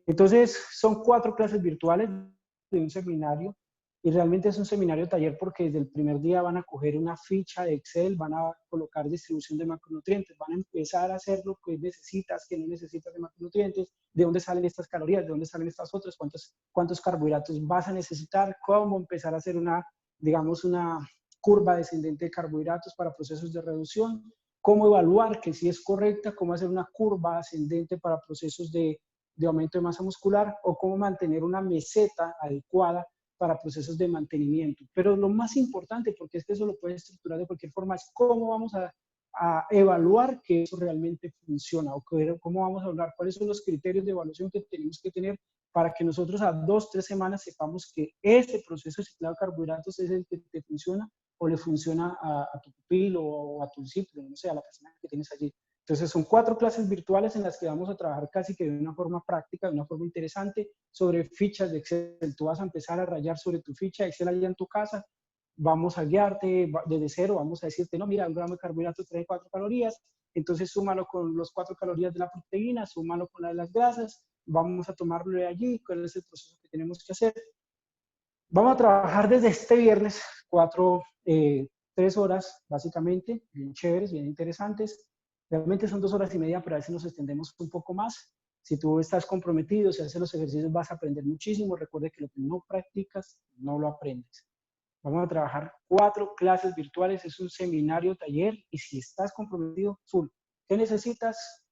Entonces, son 4 clases virtuales de un seminario y realmente es un seminario taller porque desde el primer día van a coger una ficha de Excel, van a colocar distribución de macronutrientes, van a empezar a hacer lo que necesitas, que no necesitas de macronutrientes, de dónde salen estas calorías, de dónde salen estas otras, cuántos carbohidratos vas a necesitar, cómo empezar a hacer una, digamos, una curva descendente de carbohidratos para procesos de reducción, cómo evaluar que si es correcta, cómo hacer una curva ascendente para procesos de aumento de masa muscular o cómo mantener una meseta adecuada para procesos de mantenimiento. Pero lo más importante, porque es que eso lo puedes estructurar de cualquier forma, es cómo vamos a evaluar que eso realmente funciona o cómo vamos a hablar, cuáles son los criterios de evaluación que tenemos que tener para que nosotros a 2-3 semanas sepamos que ese proceso de ciclado de carbohidratos es el que te funciona o le funciona a tu pupilo o a tu discípulo, no sé, a la persona que tienes allí. Entonces son 4 clases virtuales en las que vamos a trabajar casi que de una forma práctica, de una forma interesante, sobre fichas de Excel. Tú vas a empezar a rayar sobre tu ficha de Excel allá en tu casa, vamos a guiarte desde cero, vamos a decirte, no, mira, un gramo de carbohidratos trae 4 calorías, entonces súmalo con los 4 calorías de la proteína, súmalo con la de las grasas, vamos a tomarlo de allí, cuál es el proceso que tenemos que hacer. Vamos a trabajar desde este viernes 3 horas, básicamente, bien chéveres, bien interesantes. Realmente son 2 horas y media, pero a veces nos extendemos un poco más. Si tú estás comprometido, si haces los ejercicios, vas a aprender muchísimo. Recuerde que lo que no practicas, no lo aprendes. Vamos a trabajar 4 clases virtuales, es un seminario taller, y si estás comprometido, full. ¿Qué necesitas?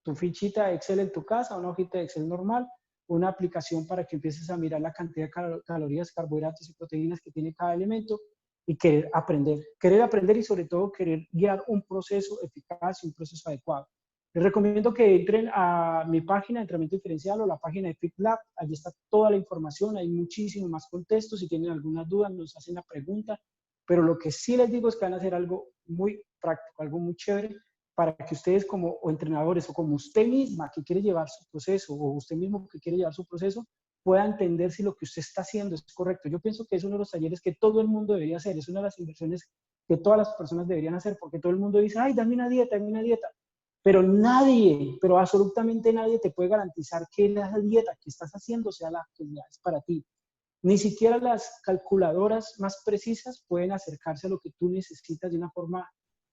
Tu fichita de Excel en tu casa, una hojita de Excel normal, una aplicación para que empieces a mirar la cantidad de calorías, carbohidratos y proteínas que tiene cada elemento, y querer aprender y sobre todo querer guiar un proceso eficaz y un proceso adecuado. Les recomiendo que entren a mi página de entrenamiento diferencial o la página de FitLab, allí está toda la información, hay muchísimo más contexto, si tienen algunas dudas nos hacen la pregunta, pero lo que sí les digo es que van a hacer algo muy práctico, algo muy chévere, para que ustedes como entrenadores o como usted misma que quiere llevar su proceso o usted mismo que quiere llevar su proceso, pueda entender si lo que usted está haciendo es correcto. Yo pienso que es uno de los talleres que todo el mundo debería hacer, es una de las inversiones que todas las personas deberían hacer, porque todo el mundo dice, ay, dame una dieta, pero nadie, pero absolutamente nadie te puede garantizar que la dieta que estás haciendo sea la que es para ti. Ni siquiera las calculadoras más precisas pueden acercarse a lo que tú necesitas de una forma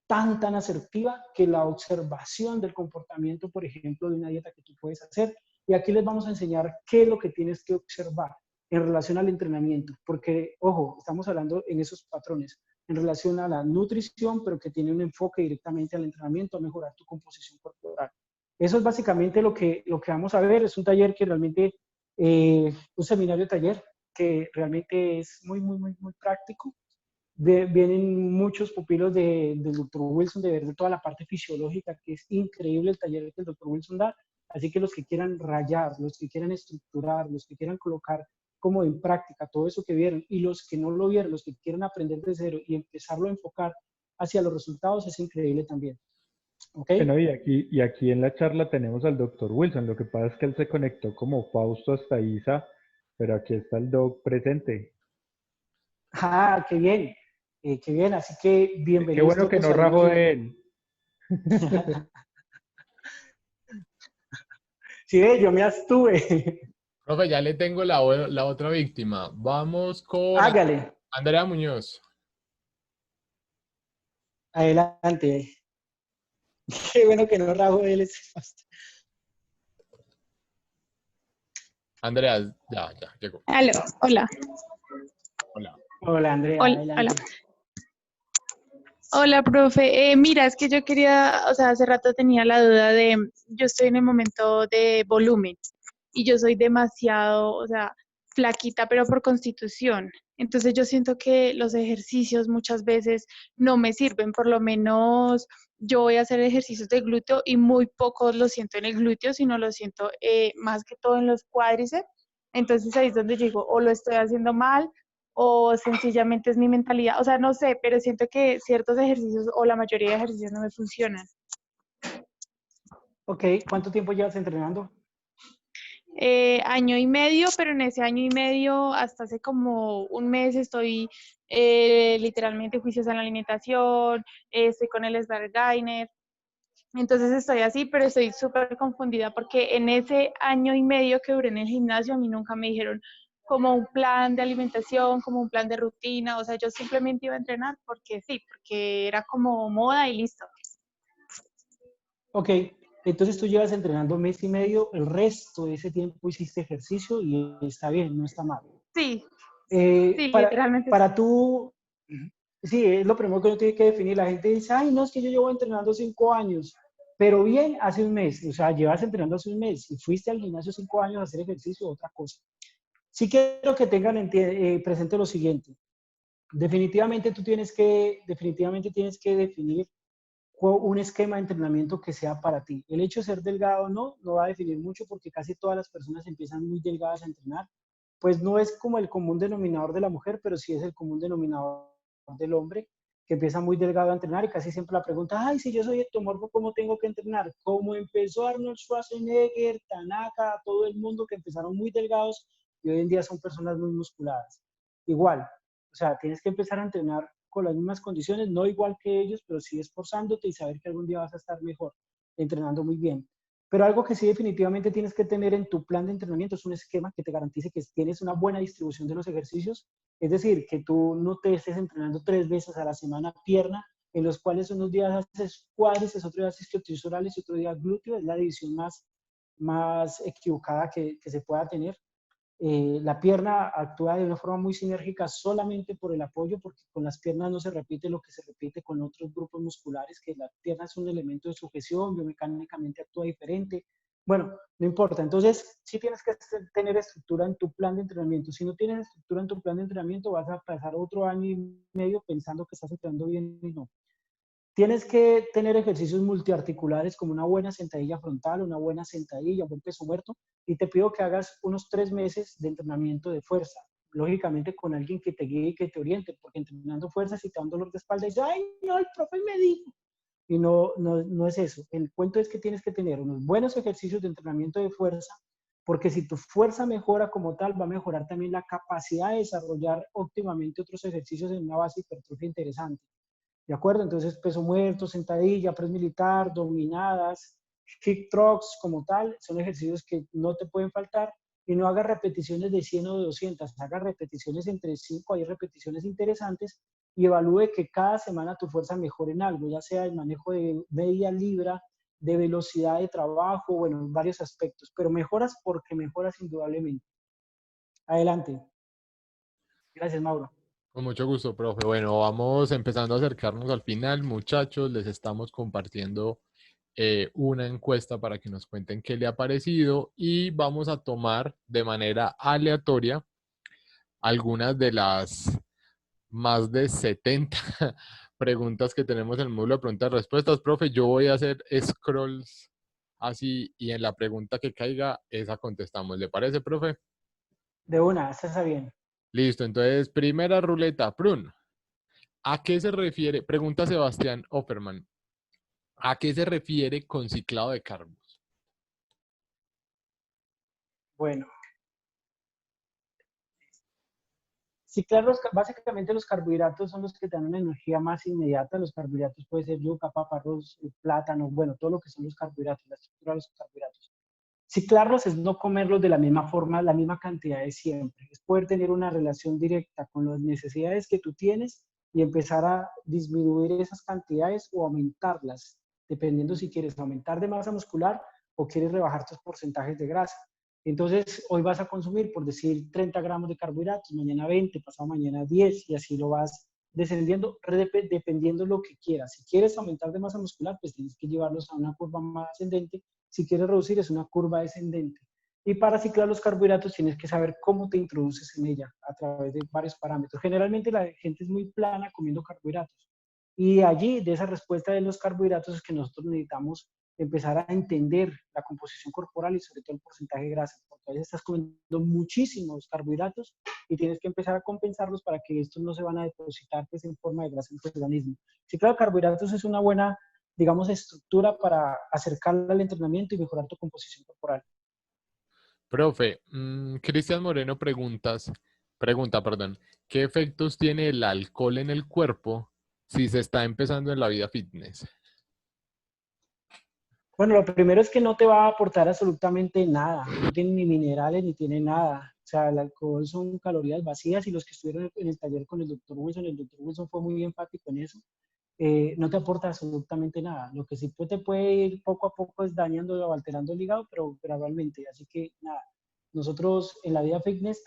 tan asertiva que la observación del comportamiento, por ejemplo, de una dieta que tú puedes hacer. Y aquí les vamos a enseñar qué es lo que tienes que observar en relación al entrenamiento, porque, ojo, estamos hablando en esos patrones, en relación a la nutrición, pero que tiene un enfoque directamente al entrenamiento, a mejorar tu composición corporal. Eso es básicamente lo que vamos a ver. Es un taller que realmente, un seminario taller que realmente es muy práctico. Vienen muchos pupilos del Dr. Wilson, de ver toda la parte fisiológica, que es increíble el taller que el Dr. Wilson da. Así que los que quieran rayar, los que quieran estructurar, los que quieran colocar como en práctica todo eso que vieron, y los que no lo vieron, los que quieran aprender de cero y empezarlo a enfocar hacia los resultados, es increíble también. ¿Okay? Bueno, y aquí en la charla tenemos al Dr. Wilson. Lo que pasa es que él se conectó como Fausto hasta Isa, pero aquí está el doc presente. Ah, qué bien. Qué bien, así que bienvenidos. Qué bueno que no rajo de él. Sí, yo me abstuve. Profe, ya le tengo la otra víctima. Vamos con Hágale. Andrea Muñoz. Adelante. Qué bueno que no rajo de él. Andrea, ya, llegó. Aló, hola. Hola, Andrea. Hola. Hola, profe. Mira, es que yo quería, o sea, hace rato tenía la duda de, yo estoy en el momento de volumen y yo soy demasiado, o sea, flaquita, pero por constitución. Entonces yo siento que los ejercicios muchas veces no me sirven, por lo menos yo voy a hacer ejercicios de glúteo y muy pocos los siento en el glúteo, sino lo siento más que todo en los cuádriceps. Entonces ahí es donde yo digo, o lo estoy haciendo mal, o sencillamente es mi mentalidad, o sea, no sé, pero siento que ciertos ejercicios o la mayoría de ejercicios no me funcionan. Ok, ¿cuánto tiempo llevas entrenando? Año y medio, pero en ese año y medio, hasta hace como un mes, estoy literalmente juiciosa en la alimentación, estoy con el Smart Gainer, entonces estoy así, pero estoy súper confundida porque en ese año y medio que duré en el gimnasio, a mí nunca me dijeron como un plan de alimentación, como un plan de rutina, o sea, yo simplemente iba a entrenar porque sí, porque era como moda y listo. Ok, entonces tú llevas entrenando un mes y medio, el resto de ese tiempo hiciste ejercicio y está bien, no está mal. Sí, Eh, sí, para, literalmente sí. para tú, sí, es lo primero que uno tiene que definir. La gente dice, ay, no, es que yo llevo entrenando 5 años, pero bien, hace un mes, o sea, llevas entrenando hace un mes y fuiste al gimnasio 5 años a hacer ejercicio, otra cosa. Sí quiero que tengan presente lo siguiente. Definitivamente tienes que definir un esquema de entrenamiento que sea para ti. El hecho de ser delgado no va a definir mucho porque casi todas las personas empiezan muy delgadas a entrenar. Pues no es como el común denominador de la mujer, pero sí es el común denominador del hombre, que empieza muy delgado a entrenar y casi siempre la pregunta, ay, si yo soy ectomorfo, ¿cómo tengo que entrenar? Como empezó Arnold Schwarzenegger, Tanaka, todo el mundo que empezaron muy delgados y hoy en día son personas muy musculadas. Igual, o sea, tienes que empezar a entrenar con las mismas condiciones, no igual que ellos, pero sí esforzándote y saber que algún día vas a estar mejor, entrenando muy bien. Pero algo que sí definitivamente tienes que tener en tu plan de entrenamiento es un esquema que te garantice que tienes una buena distribución de los ejercicios, es decir, que tú no te estés entrenando 3 veces a la semana pierna, en los cuales unos días haces cuádriceps, otro día haces isquiotibiales y otro día glúteo, es la división más equivocada que se pueda tener. La pierna actúa de una forma muy sinérgica solamente por el apoyo, porque con las piernas no se repite lo que se repite con otros grupos musculares, que la pierna es un elemento de sujeción, biomecánicamente actúa diferente. Bueno, no importa. Entonces, sí tienes que tener estructura en tu plan de entrenamiento. Si no tienes estructura en tu plan de entrenamiento, vas a pasar otro año y medio pensando que estás entrenando bien y no. Tienes que tener ejercicios multiarticulares como una buena sentadilla frontal, una buena sentadilla, un buen peso muerto, y te pido que hagas unos 3 meses de entrenamiento de fuerza, lógicamente con alguien que te guíe y que te oriente, porque entrenando fuerza, si te da un dolor de espalda, y dices, ay, no, el profe me dijo. Y no es eso. El cuento es que tienes que tener unos buenos ejercicios de entrenamiento de fuerza, porque si tu fuerza mejora como tal, va a mejorar también la capacidad de desarrollar óptimamente otros ejercicios en una base de hipertrofia interesante. ¿De acuerdo? Entonces, peso muerto, sentadilla, press militar, dominadas, hip thrust como tal, son ejercicios que no te pueden faltar y no hagas repeticiones de 100 o de 200, hagas repeticiones entre 5 a 10 repeticiones interesantes y evalúe que cada semana tu fuerza mejore en algo, ya sea el manejo de media libra, de velocidad de trabajo, bueno, en varios aspectos, pero mejoras porque mejoras indudablemente. Adelante. Gracias, Mauro. Con mucho gusto, profe. Bueno, vamos empezando a acercarnos al final, muchachos. Les estamos compartiendo una encuesta para que nos cuenten qué le ha parecido y vamos a tomar de manera aleatoria algunas de las más de 70 preguntas que tenemos en el módulo de preguntas y respuestas. Profe, yo voy a hacer scrolls así y en la pregunta que caiga, esa contestamos. ¿Le parece, profe? De una, está bien. Listo, entonces, primera ruleta, Prun. ¿A qué se refiere? Pregunta Sebastián Offerman. ¿A qué se refiere con ciclado de carbos? Bueno, ciclar básicamente los carbohidratos son los que te dan una energía más inmediata. Los carbohidratos puede ser yuca, papa, arroz, plátano, bueno, todo lo que son los carbohidratos, la estructura de los carbohidratos. Ciclarlos es no comerlos de la misma forma, la misma cantidad de siempre. Es poder tener una relación directa con las necesidades que tú tienes y empezar a disminuir esas cantidades o aumentarlas, dependiendo si quieres aumentar de masa muscular o quieres rebajar tus porcentajes de grasa. Entonces, hoy vas a consumir, por decir, 30 gramos de carbohidratos, mañana 20, pasado mañana 10, y así lo vas descendiendo, dependiendo de lo que quieras. Si quieres aumentar de masa muscular, pues tienes que llevarlos a una curva más ascendente. Si quieres reducir, es una curva descendente. Y para ciclar los carbohidratos tienes que saber cómo te introduces en ella a través de varios parámetros. Generalmente la gente es muy plana comiendo carbohidratos. Y allí, de esa respuesta de los carbohidratos, es que nosotros necesitamos empezar a entender la composición corporal y sobre todo el porcentaje de grasa, porque a veces estás comiendo muchísimos carbohidratos y tienes que empezar a compensarlos para que estos no se van a depositar pues, en forma de grasa en tu organismo. Sí, claro, carbohidratos es una buena, digamos, estructura para acercarla al entrenamiento y mejorar tu composición corporal. Profe, Cristian Moreno pregunta, ¿qué efectos tiene el alcohol en el cuerpo si se está empezando en la vida fitness? Bueno, lo primero es que no te va a aportar absolutamente nada. No tiene ni minerales ni tiene nada. sea, el alcohol son calorías vacías y los que estuvieron en el taller con el doctor Wilson fue muy enfático en eso. No te aporta absolutamente nada. Lo que sí te puede ir poco a poco es dañando o alterando el hígado, pero gradualmente. Así que nada, nosotros en la vida fitness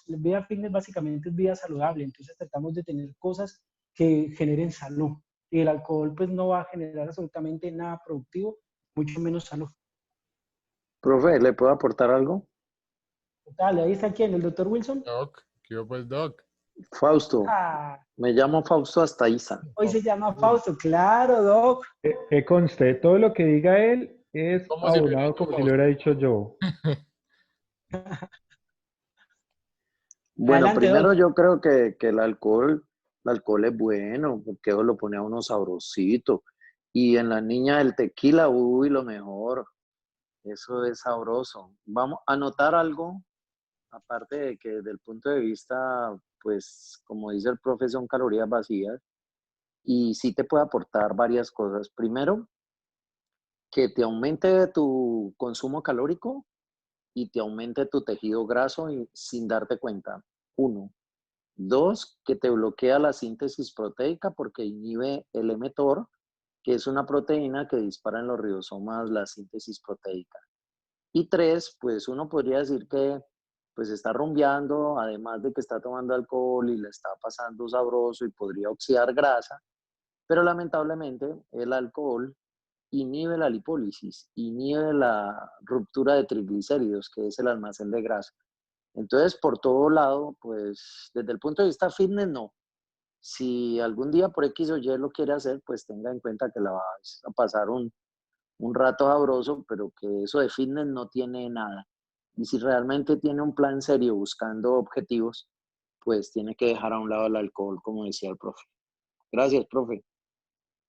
vida fitness básicamente es vida saludable, entonces tratamos de tener cosas que generen salud. Y el alcohol pues no va a generar absolutamente nada productivo, mucho menos salud. Profe, ¿le puedo aportar algo? Dale, ahí está quién, el doctor Wilson. Doc, ¿qué hubo, pues, Doc? Fausto. Ah, Me llamo Fausto Astaiza. hoy se llama Fausto, claro, Doc. Que conste, todo lo que diga él es Como si lo hubiera abonado dicho como si lo hubiera dicho yo. Bueno, Adelante, primero Doc. yo creo que el alcohol es bueno, porque eso lo pone a uno sabrosito. Y en la niña el tequila, uy, lo mejor. Eso es sabroso. Vamos a anotar algo, aparte de que desde el punto de vista, pues, como dice el profe, son calorías vacías. Y sí te puede aportar varias cosas. Primero, que te aumente tu consumo calórico y te aumente tu tejido graso sin darte cuenta. Uno. Dos, que te bloquea la síntesis proteica porque inhibe el mTOR, que es una proteína que dispara en los ribosomas la síntesis proteica. Y tres, pues uno podría decir que pues está rumbeando, además de que está tomando alcohol y le está pasando sabroso y podría oxidar grasa, pero lamentablemente el alcohol inhibe la lipólisis, inhibe la ruptura de triglicéridos, que es el almacén de grasa. Entonces, por todo lado, pues desde el punto de vista fitness, no. Si algún día por X o Y lo quiere hacer, pues tenga en cuenta que la vas a pasar un rato sabroso, pero que eso de fitness no tiene nada. Y si realmente tiene un plan serio buscando objetivos, pues tiene que dejar a un lado el alcohol, como decía el profe. Gracias, profe.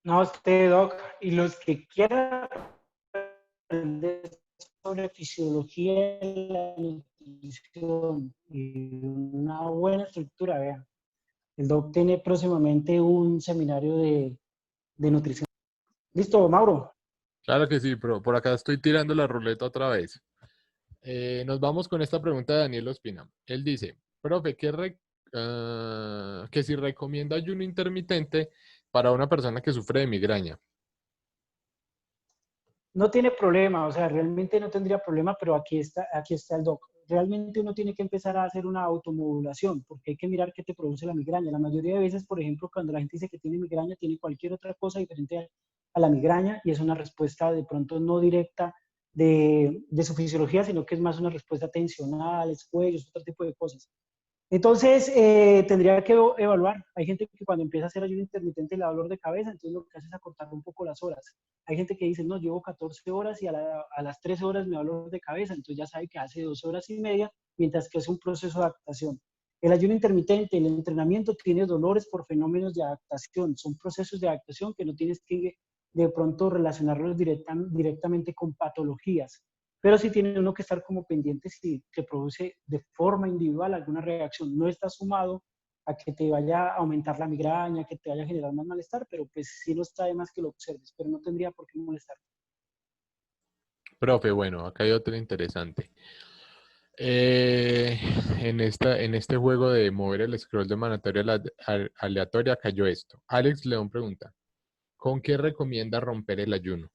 No, usted, Doc. Y los que quieran aprender sobre fisiología de la nutrición y una buena estructura, vean. El Doc tiene próximamente un seminario de nutrición. ¿Listo, Mauro? Claro que sí, pero por acá estoy tirando la ruleta otra vez. Nos vamos con esta pregunta de Daniel Ospina. Él dice, profe, que si recomienda ayuno intermitente para una persona que sufre de migraña. No tiene problema, o sea, realmente no tendría problema, pero aquí está el Doc. Realmente uno tiene que empezar a hacer una automodulación, porque hay que mirar qué te produce la migraña. La mayoría de veces, por ejemplo, cuando la gente dice que tiene migraña, tiene cualquier otra cosa diferente a la migraña y es una respuesta de pronto no directa de su fisiología, sino que es más una respuesta tensional, es cuello, es otro tipo de cosas. Entonces, tendría que evaluar. Hay gente que cuando empieza a hacer ayuno intermitente le da dolor de cabeza, entonces lo que hace es acortar un poco las horas. Hay gente que dice, no, llevo 14 horas y a las 13 horas me da dolor de cabeza, entonces ya sabe que hace 12 horas y media, mientras que es un proceso de adaptación. El ayuno intermitente, el entrenamiento tiene dolores por fenómenos de adaptación, son procesos de adaptación que no tienes que de pronto relacionarlos directamente con patologías. Pero sí tiene uno que estar como pendiente si te produce de forma individual alguna reacción. No está sumado a que te vaya a aumentar la migraña, que te vaya a generar más malestar, pero pues sí no está de más que lo observes, pero no tendría por qué molestar. Profe, bueno, acá hay otra interesante. En este juego de mover el scroll de manera aleatoria cayó esto. Alex León pregunta, ¿con qué recomienda romper el ayuno?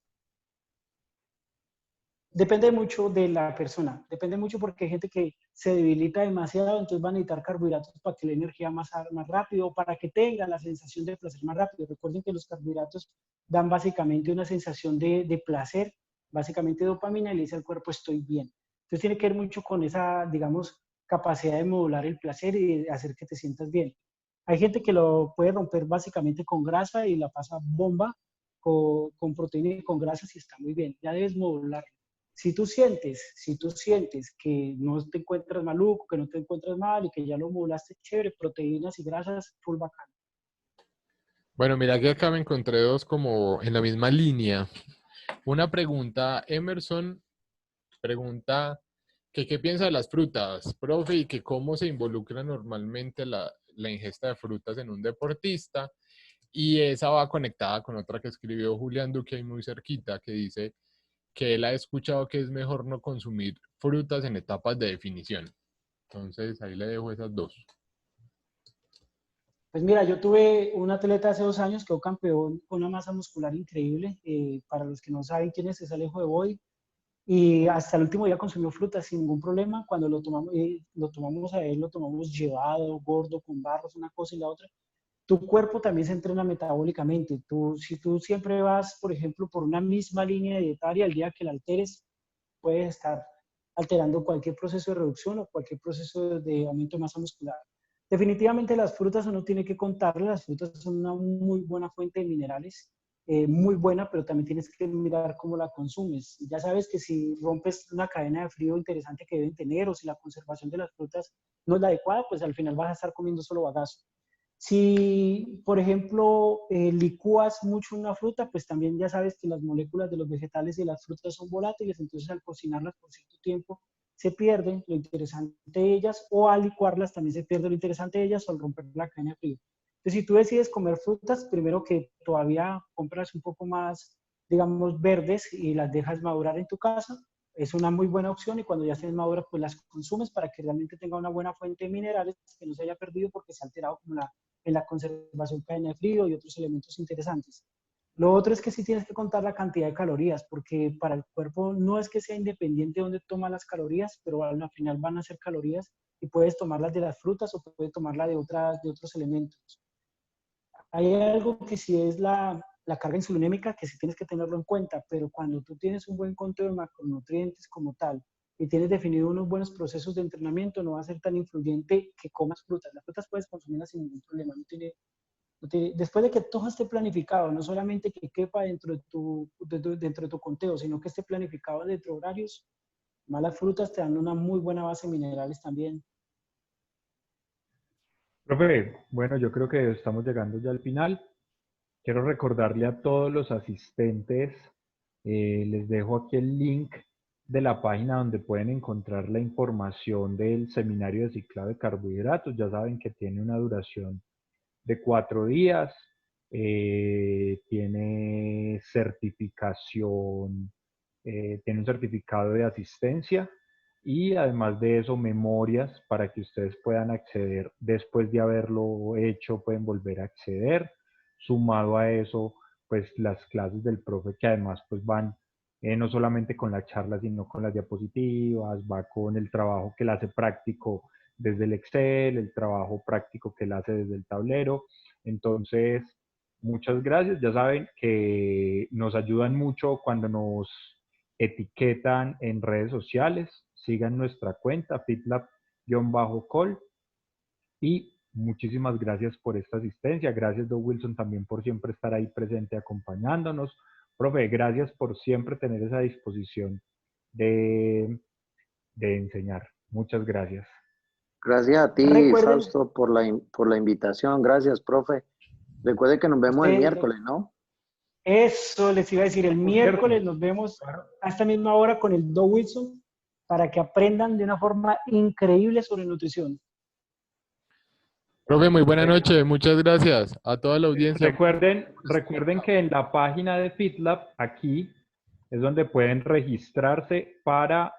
Depende mucho de la persona, depende mucho porque hay gente que se debilita demasiado, entonces van a necesitar carbohidratos para que la energía más rápido, para que tengan la sensación de placer más rápido. Recuerden que los carbohidratos dan básicamente una sensación de placer, básicamente dopamina, y le dice al cuerpo estoy bien. Entonces tiene que ver mucho con esa, digamos, capacidad de modular el placer y de hacer que te sientas bien. Hay gente que lo puede romper básicamente con grasa y la pasa bomba, con proteína y con grasas y está muy bien. Ya debes modular. Si tú sientes que no te encuentras maluco, que no te encuentras mal y que ya lo modulaste chévere, proteínas y grasas, full bacán. Bueno, mira que acá me encontré dos como en la misma línea. Una pregunta, Emerson pregunta que qué piensa de las frutas, profe, y que cómo se involucra normalmente la ingesta de frutas en un deportista. Y esa va conectada con otra que escribió Julián Duque ahí muy cerquita, que dice que él ha escuchado que es mejor no consumir frutas en etapas de definición. Entonces, ahí le dejo esas dos. Pues mira, yo tuve un atleta hace 2 años, quedó campeón con una masa muscular increíble. Para los que no saben quién es Alejo de Boy. Y hasta el último día consumió fruta sin ningún problema. Cuando lo tomamos a él, lo tomamos llevado, gordo, con barros, una cosa y la otra. Tu cuerpo también se entrena metabólicamente. Si tú siempre vas, por ejemplo, por una misma línea dietaria, el día que la alteres, puedes estar alterando cualquier proceso de reducción o cualquier proceso de aumento de masa muscular. Definitivamente las frutas uno tiene que contarlas, las frutas son una muy buena fuente de minerales, muy buena, pero también tienes que mirar cómo la consumes. Ya sabes que si rompes una cadena de frío interesante que deben tener o si la conservación de las frutas no es la adecuada, pues al final vas a estar comiendo solo bagazo. Si, por ejemplo, licúas mucho una fruta, pues también ya sabes que las moléculas de los vegetales y las frutas son volátiles, entonces al cocinarlas por cierto tiempo se pierde lo interesante de ellas, o al licuarlas también se pierde lo interesante de ellas o al romper la cadena de frío. Entonces, si tú decides comer frutas, primero que todavía compras un poco más, digamos, verdes y las dejas madurar en tu casa, es una muy buena opción, y cuando ya estén maduras, pues las consumes para que realmente tenga una buena fuente de minerales que no se haya perdido porque se ha alterado como en la conservación cadena de frío y otros elementos interesantes. Lo otro es que sí tienes que contar la cantidad de calorías, porque para el cuerpo no es que sea independiente de dónde toma las calorías, pero al final van a ser calorías y puedes tomarlas de las frutas o puedes tomarlas de otros elementos. Hay algo que sí es la carga insulinémica, que sí tienes que tenerlo en cuenta, pero cuando tú tienes un buen conteo de macronutrientes como tal y tienes definido unos buenos procesos de entrenamiento, no va a ser tan influyente que comas frutas. Las frutas puedes consumirlas sin ningún problema, después de que todo esté planificado, no solamente que quepa dentro de tu conteo, sino que esté planificado dentro de horarios, malas frutas te dan una muy buena base de minerales también. Profe, bueno, yo creo que estamos llegando ya al final. Quiero recordarle a todos los asistentes, les dejo aquí el link de la página donde pueden encontrar la información del seminario de ciclado de carbohidratos. Ya saben que tiene una duración de 4 días, tiene certificación, tiene un certificado de asistencia y además de eso memorias para que ustedes puedan acceder después de haberlo hecho, pueden volver a acceder. Sumado a eso, pues las clases del profe que además pues van no solamente con la charla, sino con las diapositivas, va con el trabajo que él hace práctico desde el Excel, el trabajo práctico que él hace desde el tablero. Entonces, muchas gracias. Ya saben que nos ayudan mucho cuando nos etiquetan en redes sociales. Sigan nuestra cuenta, fitlab_call. Y muchísimas gracias por esta asistencia. Gracias, Doug Wilson, también por siempre estar ahí presente acompañándonos. Profe, gracias por siempre tener esa disposición de enseñar. Muchas gracias. Gracias a ti, Recuerden, Fausto, por la invitación. Gracias, profe. Recuerde que nos vemos el miércoles, ¿no? Eso les iba a decir, el miércoles nos vemos a esta misma hora con el Doug Wilson para que aprendan de una forma increíble sobre nutrición. Profe, muy buena noche. Muchas gracias a toda la audiencia. Recuerden que en la página de FitLab, aquí, es donde pueden registrarse para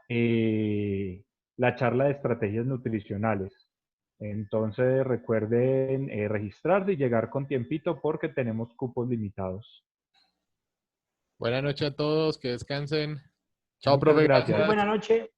la charla de estrategias nutricionales. Entonces recuerden registrarse y llegar con tiempito porque tenemos cupos limitados. Buenas noches a todos, que descansen. Chao, Muchas profe. gracias. Muy buena noche.